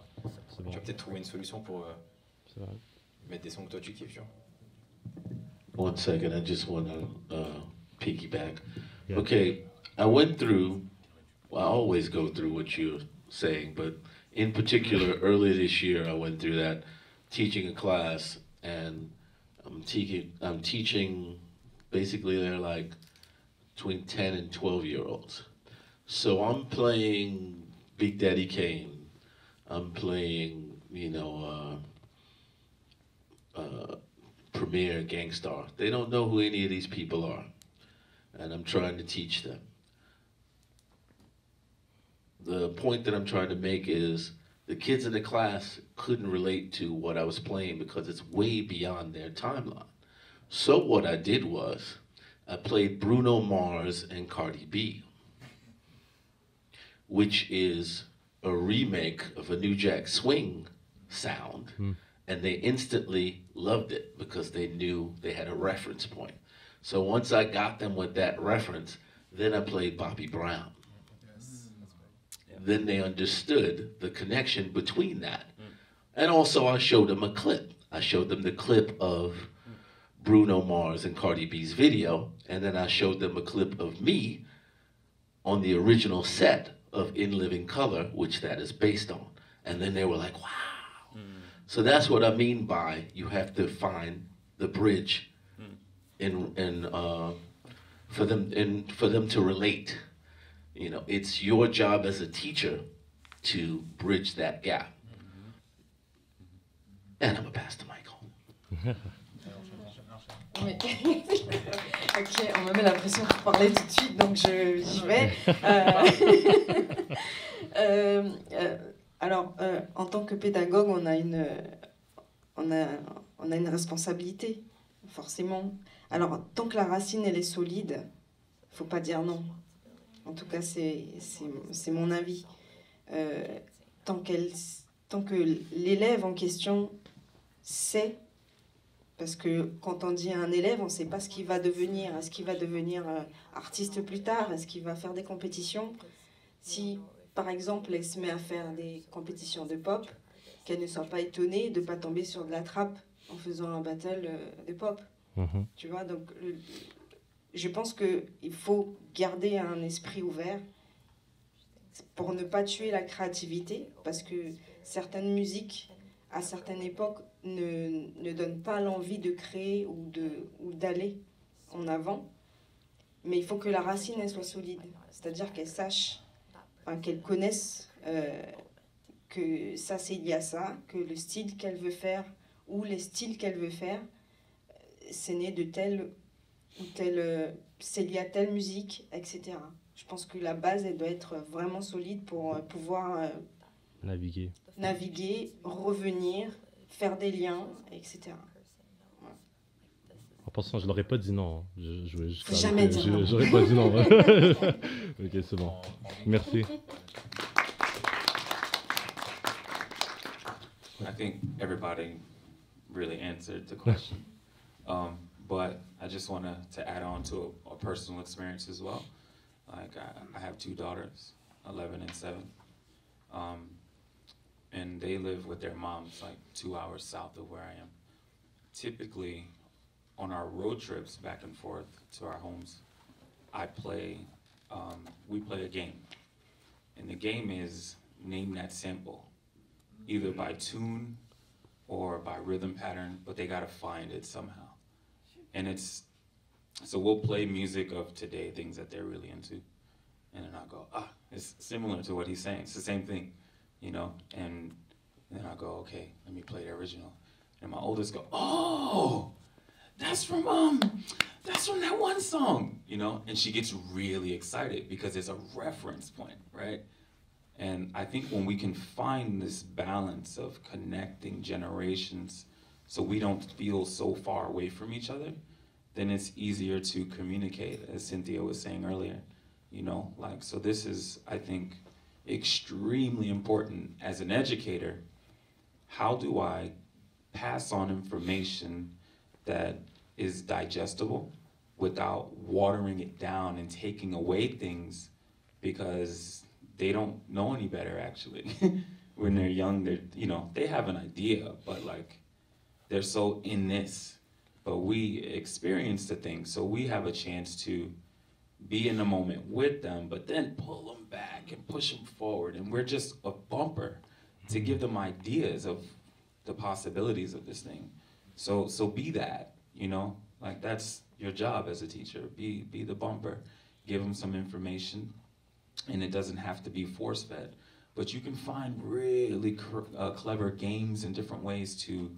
peut-être trouver une solution pour mettre des sons que toi tu kiffes, tu vois. 1 second, I just want to piggyback. Okay, I went through, well, I always go through what you're saying, but In particular, earlier this year, I went through that, teaching a class, and I'm teaching, basically they're like between 10 and 12-year-olds. So I'm playing Big Daddy Kane. I'm playing, you know, Premier, Gangstar. They don't know who any of these people are. And I'm trying to teach them. The point that I'm trying to make is the kids in the class couldn't relate to what I was playing because it's way beyond their timeline. So what I did was I played Bruno Mars and Cardi B, which is a remake of a New Jack Swing sound. And they instantly loved it because they knew they had a reference point. So once I got them with that reference, then I played Bobby Brown. Then they understood the connection between that. And also I showed them a clip. I showed them the clip of Bruno Mars and Cardi B's video, and then I showed them a clip of me on the original set of In Living Color, which that is based on. And then they were like, wow. So that's what I mean by you have to find the bridge for them to relate. You know, it's your job as a teacher to bridge that gap. And I'm gonna pass the mic home. Oui. Ok, on me met la pression pour parler tout de suite, donc j'y vais. Alors, en tant que pédagogue, on a une responsabilité, forcément. Alors, tant que la racine elle est solide, faut pas dire non. En tout cas, c'est mon avis. Tant que l'élève en question sait, parce que quand on dit à un élève, on ne sait pas ce qu'il va devenir. Est-ce qu'il va devenir artiste plus tard? Est-ce qu'il va faire des compétitions? Si, par exemple, elle se met à faire des compétitions de pop, qu'elle ne soit pas étonnée de ne pas tomber sur de la trappe en faisant un battle de pop. Tu vois, donc je pense qu'il faut garder un esprit ouvert pour ne pas tuer la créativité, parce que certaines musiques, à certaines époques, ne donnent pas l'envie de créer ou d'aller en avant. Mais il faut que la racine elle soit solide, c'est-à-dire qu'elle sache, qu'elle connaisse que ça c'est lié à ça, que le style qu'elle veut faire ou les styles qu'elle veut faire, c'est né de telle ou telle, c'est lié à telle musique, etc. Je pense que la base elle doit être vraiment solide pour pouvoir naviguer, revenir, faire des liens, etc. Ouais. En passant, je l'aurais pas dit non. Faut jamais dire non. J'aurais pas dit non. Ok, c'est bon. Merci. I think everybody really answered the question. But I just want to add on to a personal experience as well. Like I have two daughters, 11 and 7. And they live with their moms like 2 hours south of where I am. Typically, on our road trips back and forth to our homes, we play a game. And the game is name that sample, either by tune or by rhythm pattern, but they gotta find it somehow. And so we'll play music of today, things that they're really into. And then I'll go, it's similar to what he's saying. It's the same thing, you know? And then I'll go, okay, let me play the original. And my oldest go, oh, that's from that one song, you know? And she gets really excited because it's a reference point, right? And I think when we can find this balance of connecting generations so we don't feel so far away from each other, then it's easier to communicate, as Cynthia was saying earlier, you know? Like, so this is, I think, extremely important as an educator. How do I pass on information that is digestible without watering it down and taking away things because they don't know any better, actually. When they're young, they have an idea, but like, they're so in this, but we experience the thing, so we have a chance to be in the moment with them, but then pull them back and push them forward, and we're just a bumper to give them ideas of the possibilities of this thing. So be that, you know, like that's your job as a teacher. Be the bumper. Give them some information, and it doesn't have to be force fed, but you can find really clever games and different ways to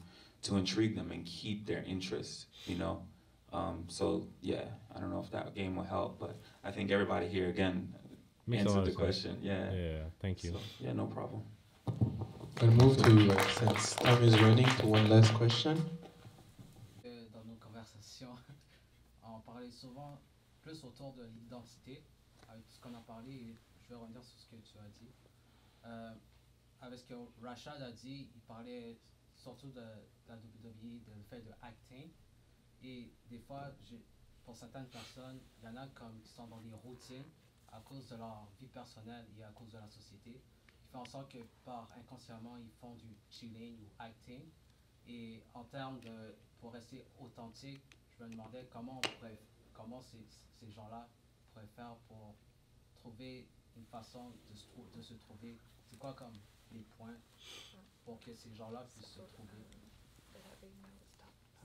intrigue them and keep their interest, you know. So yeah, I don't know if that game will help, but I think everybody here again answered the question. Yeah. Yeah. Thank you. So, yeah, no problem. I'll move to, since time is running, to one last question. Dans nos conversations, on parlait souvent plus autour de l'identité, avec tout ce qu'on a parlé, et je vais revenir sur ce que tu as dit. Avec ce que Rashad a dit, il parlait surtout de la WWE, du fait de acting. Et des fois, pour certaines personnes, il y en a comme qui sont dans des routines à cause de leur vie personnelle et à cause de la société. Qui fait en sorte que par inconsciemment, ils font du chilling ou acting. Et en termes de, pour rester authentique, je me demandais comment ces gens-là pourraient faire pour trouver une façon de se trouver. C'est quoi comme les points pour que ces gens-là puissent se trouver?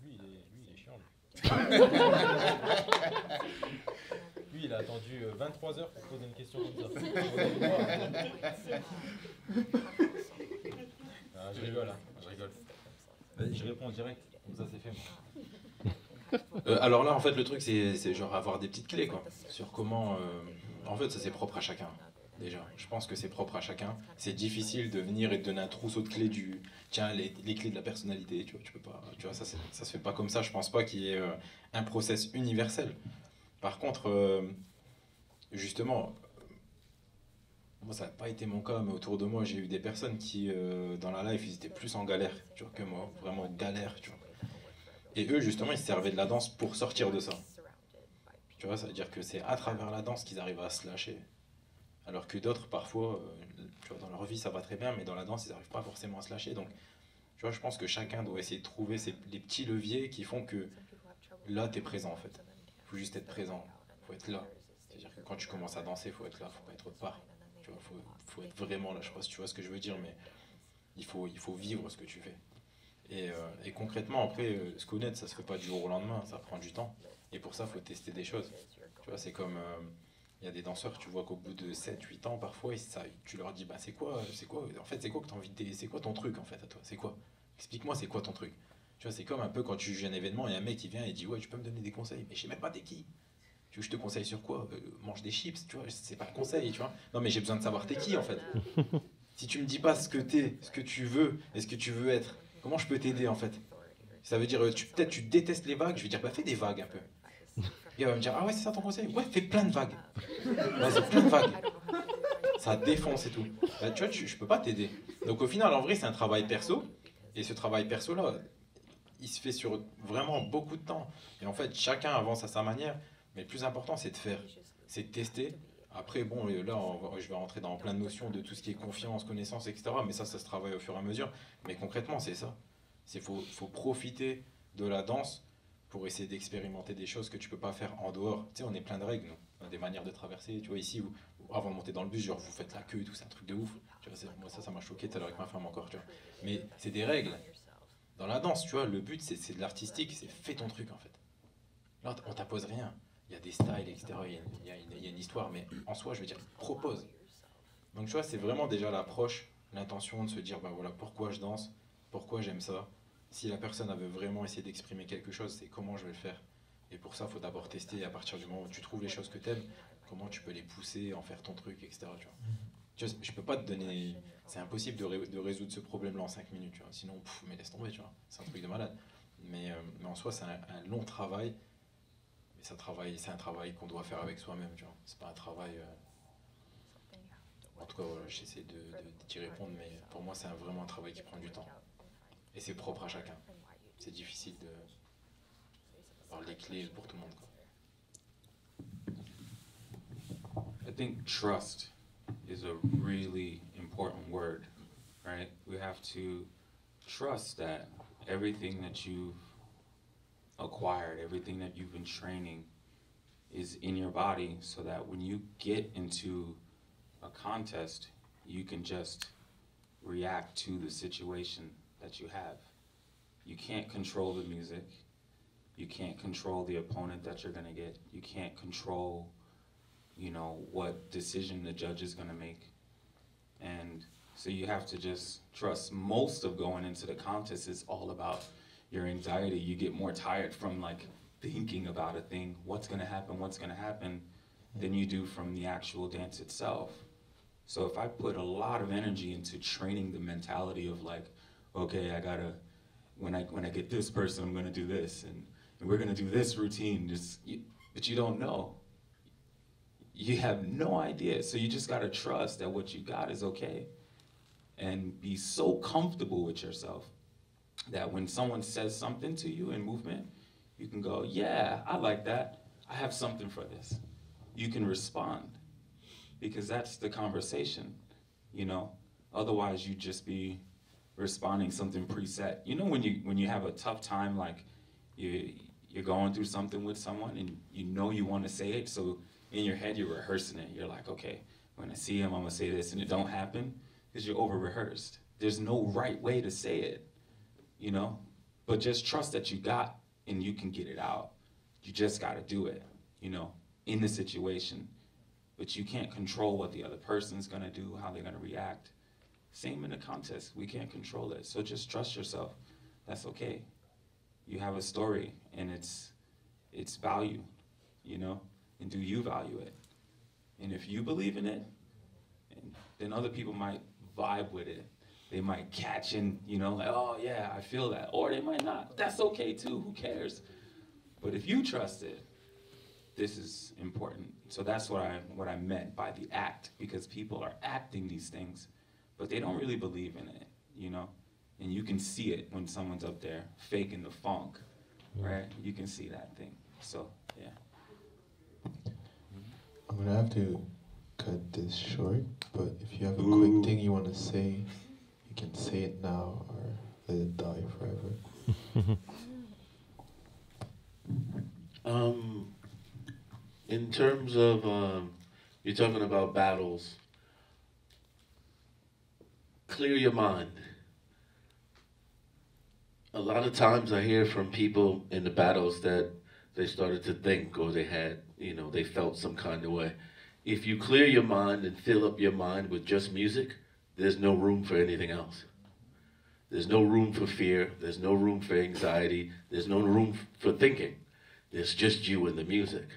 Lui, il est chiant. Lui, il a attendu 23 heures pour poser une question comme ça. Ah, je rigole, hein. Je rigole. Vas-y, je réponds direct, comme ça c'est fait. Alors là, en fait, le truc, c'est genre avoir des petites clés, quoi, sur comment... En fait, ça, c'est propre à chacun, déjà. Je pense que c'est propre à chacun. C'est difficile de venir et de donner un trousseau de clés du... Tiens, les clés de la personnalité, tu vois, tu peux pas... Tu vois, ça se fait pas comme ça. Je pense pas qu'il y ait un process universel. Par contre, justement... Moi, ça n'a pas été mon cas, mais autour de moi, j'ai eu des personnes qui, dans la life, ils étaient plus en galère, tu vois, que moi. Vraiment galère, tu vois. Et eux, justement, ils se servaient de la danse pour sortir de ça. Tu vois, ça veut dire que c'est à travers la danse qu'ils arrivent à se lâcher. Alors que d'autres, parfois, tu vois, dans leur vie, ça va très bien, mais dans la danse, ils n'arrivent pas forcément à se lâcher. Donc, tu vois, je pense que chacun doit essayer de trouver les petits leviers qui font que là, tu es présent, en fait. Il faut juste être présent. Il faut être là. C'est-à-dire que quand tu commences à danser, il faut être là, il ne faut pas être autre part. Tu vois, faut être vraiment là. Je sais pas si tu vois ce que je veux dire, mais il faut vivre ce que tu fais. Et concrètement, après, se connaître, ça se fait pas du jour au lendemain, ça prend du temps. Et pour ça, il faut tester des choses. Tu vois, c'est comme, il y a des danseurs, tu vois qu'au bout de 7-8 ans, parfois, tu leur dis, bah, c'est quoi, en fait, c'est quoi que t'as envie de, c'est quoi ton truc, en fait, à toi, c'est quoi? Explique-moi, c'est quoi ton truc? Tu vois, c'est comme un peu quand tu juges un événement et un mec qui vient et dit, ouais, tu peux me donner des conseils, mais je sais même pas t'es qui. Tu veux que je te conseille sur quoi? Mange des chips, tu vois, c'est pas un conseil, tu vois. Non, mais j'ai besoin de savoir t'es qui, en fait. Si tu me dis pas ce que t'es, ce que tu veux et ce que tu veux être, comment je peux t'aider en fait? Ça veut dire, peut-être tu détestes les vagues, je vais dire, bah fais des vagues un peu. Et il va me dire, ah ouais, c'est ça ton conseil? Ouais, fais plein de vagues. Vas-y, plein de vagues. Ça défonce et tout. Bah, tu vois, je peux pas t'aider. Donc au final, en vrai, c'est un travail perso. Et ce travail perso-là, il se fait sur vraiment beaucoup de temps. Et en fait, chacun avance à sa manière. Mais le plus important, c'est de faire, c'est de tester. Après, bon, là, je vais rentrer dans plein de notions de tout ce qui est confiance, connaissance, etc. Mais ça se travaille au fur et à mesure. Mais concrètement, c'est ça. Faut profiter de la danse pour essayer d'expérimenter des choses que tu peux pas faire en dehors. Tu sais, on est plein de règles, nous. On a des manières de traverser. Tu vois, ici, avant de monter dans le bus, genre, vous faites la queue et tout, c'est un truc de ouf. Tu vois, moi, ça m'a choqué tout à l'heure avec ma femme encore, tu vois. Mais c'est des règles. Dans la danse, tu vois, le but, c'est de l'artistique, c'est fais ton truc, en fait. Là, on t'impose rien. Il y a des styles, etc. Il y a une histoire, mais en soi, je veux dire, propose. Donc, tu vois, c'est vraiment déjà l'approche, l'intention de se dire, bah voilà, pourquoi je danse, pourquoi j'aime ça. Si la personne veut vraiment essayer d'exprimer quelque chose, c'est comment je vais le faire. Et pour ça, il faut d'abord tester. Et à partir du moment où tu trouves les choses que tu aimes, comment tu peux les pousser, en faire ton truc, etc. Tu vois, je peux pas te donner... C'est impossible de résoudre ce problème-là en 5 minutes. Tu vois. Sinon, mais laisse tomber, tu vois. C'est un truc de malade. Mais en soi, c'est un long travail. Mais c'est un travail qu'on doit faire avec soi-même, tu vois. C'est pas un travail... En tout cas, voilà, j'essaie d'y répondre, mais pour moi, c'est vraiment un travail qui prend du temps. Et c'est propre à chacun. C'est difficile d'avoir les clés pour tout le monde, quoi. I think trust is a really important word, right? We have to trust that everything that you've acquired, everything that you've been training is in your body so that when you get into a contest, you can just react to the situation that you have. You can't control the music. You can't control the opponent that you're gonna get. You can't control, you know, what decision the judge is gonna make. And so you have to just trust. Most of going into the contest is all about your anxiety. You get more tired from like thinking about a thing, what's gonna happen, than you do from the actual dance itself. So if I put a lot of energy into training the mentality of like, okay, I gotta, when I get this person, I'm gonna do this, and we're gonna do this routine, but you don't know. You have no idea. So you just gotta trust that what you got is okay. And be so comfortable with yourself that when someone says something to you in movement, you can go, yeah, I like that. I have something for this. You can respond, because that's the conversation, you know? Otherwise, you'd just be responding something preset. You know, when you have a tough time, like you're going through something with someone and you know you want to say it, so in your head you're rehearsing it. You're like, okay, when I see him, I'm gonna say this, and it don't happen because you're over-rehearsed. There's no right way to say it, you know? But just trust that you got and you can get it out. You just gotta do it, you know, in the situation. But you can't control what the other person's gonna do, how they're gonna react. Same in the contest, we can't control it. So just trust yourself, that's okay. You have a story and it's valued, you know? And do you value it? And if you believe in it, then other people might vibe with it. They might catch in, you know, like, oh yeah, I feel that. Or they might not, that's okay too, who cares? But if you trust it, this is important. So that's what I meant by the act, because people are acting these things, but they don't really believe in it, you know? And you can see it when someone's up there faking the funk, right? You can see that thing, so yeah. I'm gonna have to cut this short, but if you have a quick thing you wanna say, you can say it now or let it die forever. In terms of, you're talking about battles, clear your mind. A lot of times I hear from people in the battles that they started to think, or they had, you know, they felt some kind of way. If you clear your mind and fill up your mind with just music, there's no room for anything else. There's no room for fear. There's no room for anxiety. There's no room for thinking. There's just you and the music.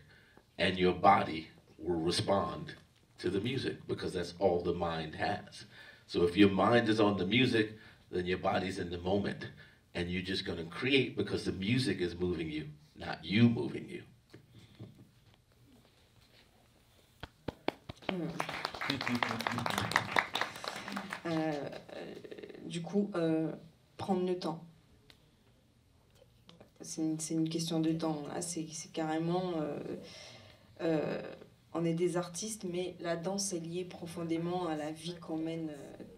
And your body will respond to the music, because that's all the mind has. So if your mind is on the music, then your body's in the moment. And you're just gonna create because the music is moving you, not you moving you. Du coup, prendre le temps. C'est une question de temps. Là, c'est carrément... on est des artistes, mais la danse est liée profondément à la vie qu'on mène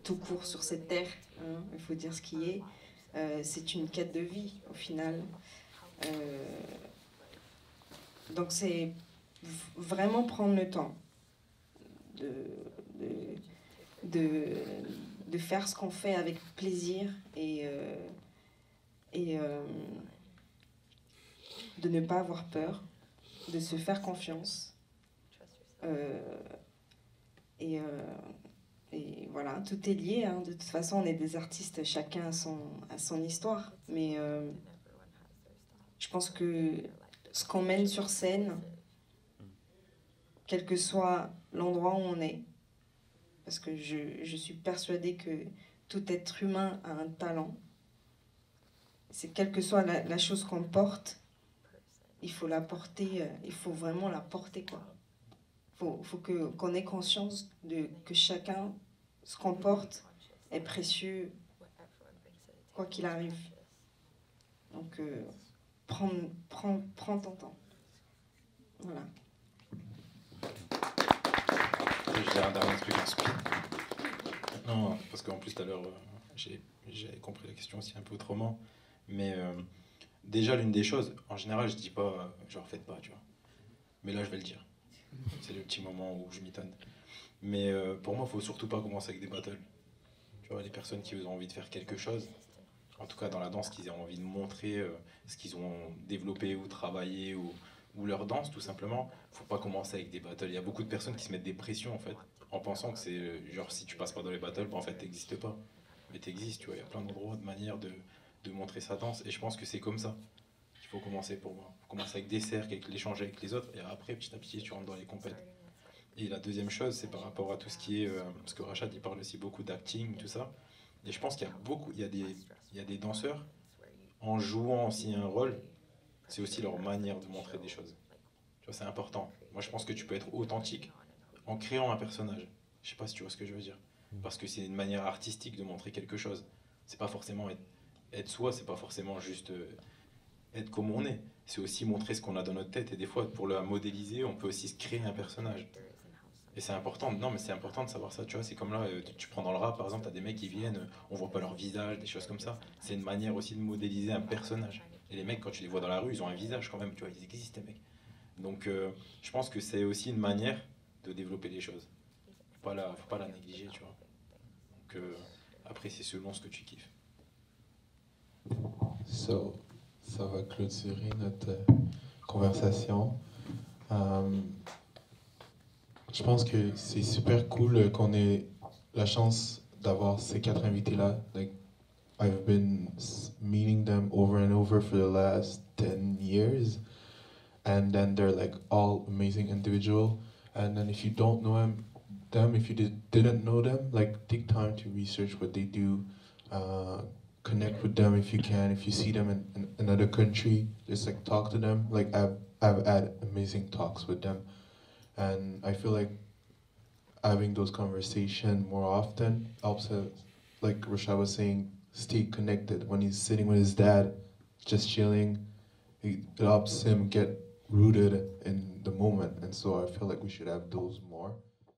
tout court sur cette terre. Hein, il faut dire ce qui est. C'est une quête de vie, au final. Donc c'est vraiment prendre le temps de faire ce qu'on fait avec plaisir et de ne pas avoir peur, de se faire confiance. Et voilà, tout est lié. Hein. De toute façon, on est des artistes, chacun a son histoire. Mais je pense que ce qu'on mène sur scène, quel que soit l'endroit où on est, parce que je suis persuadée que tout être humain a un talent, c'est quelle que soit la chose qu'on porte, il faut la porter, il faut vraiment la porter, quoi. Faut qu'on ait conscience que chacun, ce qu'on porte, est précieux, quoi qu'il arrive. Donc, prends ton temps. Voilà. J'ai un dernier truc en speed. Non, parce qu'en plus tout à l'heure, j'avais compris la question aussi un peu autrement. Mais déjà, l'une des choses, en général, je dis pas, genre faites pas, tu vois. Mais là, je vais le dire. C'est le petit moment où je m'étonne. Mais pour moi, il faut surtout pas commencer avec des battles. Tu vois, les personnes qui ont envie de faire quelque chose, en tout cas dans la danse, qu'ils aient envie de montrer ce qu'ils ont développé ou travaillé ou leur danse tout simplement. Faut pas commencer avec des battles. Il y a beaucoup de personnes qui se mettent des pressions en fait, en pensant que c'est genre si tu passes pas dans les battles, bah, en fait t'existes pas. Mais t'existes, tu vois. Il y a plein d'endroits, de manières de montrer sa danse, et je pense que c'est comme ça. Il faut commencer pour moi. Il faut commencer avec des cercles, avec l'échange avec les autres, et après petit à petit tu rentres dans les compètes. Et la deuxième chose, c'est par rapport à tout ce qui est, parce que Rachad il parle aussi beaucoup d'acting, tout ça. Et je pense qu'il y a beaucoup, il y a des danseurs, en jouant aussi un rôle, c'est aussi leur manière de montrer des choses. Tu vois, c'est important. Moi, je pense que tu peux être authentique en créant un personnage. Je sais pas si tu vois ce que je veux dire. Parce que c'est une manière artistique de montrer quelque chose. C'est pas forcément être soi, c'est pas forcément juste être comme on est. C'est aussi montrer ce qu'on a dans notre tête. Et des fois, pour le modéliser, on peut aussi se créer un personnage. Et c'est important, non mais c'est important de savoir ça, tu vois, c'est comme là, tu prends dans le rap par exemple, t'as des mecs qui viennent, on voit pas leur visage, des choses comme ça. C'est une manière aussi de modéliser un personnage. Et les mecs, quand tu les vois dans la rue, ils ont un visage quand même, tu vois, ils existent les mecs. Donc je pense que c'est aussi une manière de développer les choses. Faut pas la négliger, tu vois. Donc après, c'est selon ce que tu kiffes. So, ça va clôturer notre conversation. Je pense que c'est super cool qu'on ait la chance d'avoir ces 4 invités-là. Like, I've been meeting them over and over for the last 10 years. And then they're like all amazing individual. And then if you don't know them, if you didn't know them, like take time to research what they do. Connect with them if you can. If you see them in another country, just like talk to them. Like I've had amazing talks with them. And I feel like having those conversations more often helps us, like Rashad was saying, stay connected. When he's sitting with his dad, just chilling, it helps him get rooted in the moment. And so I feel like we should have those more.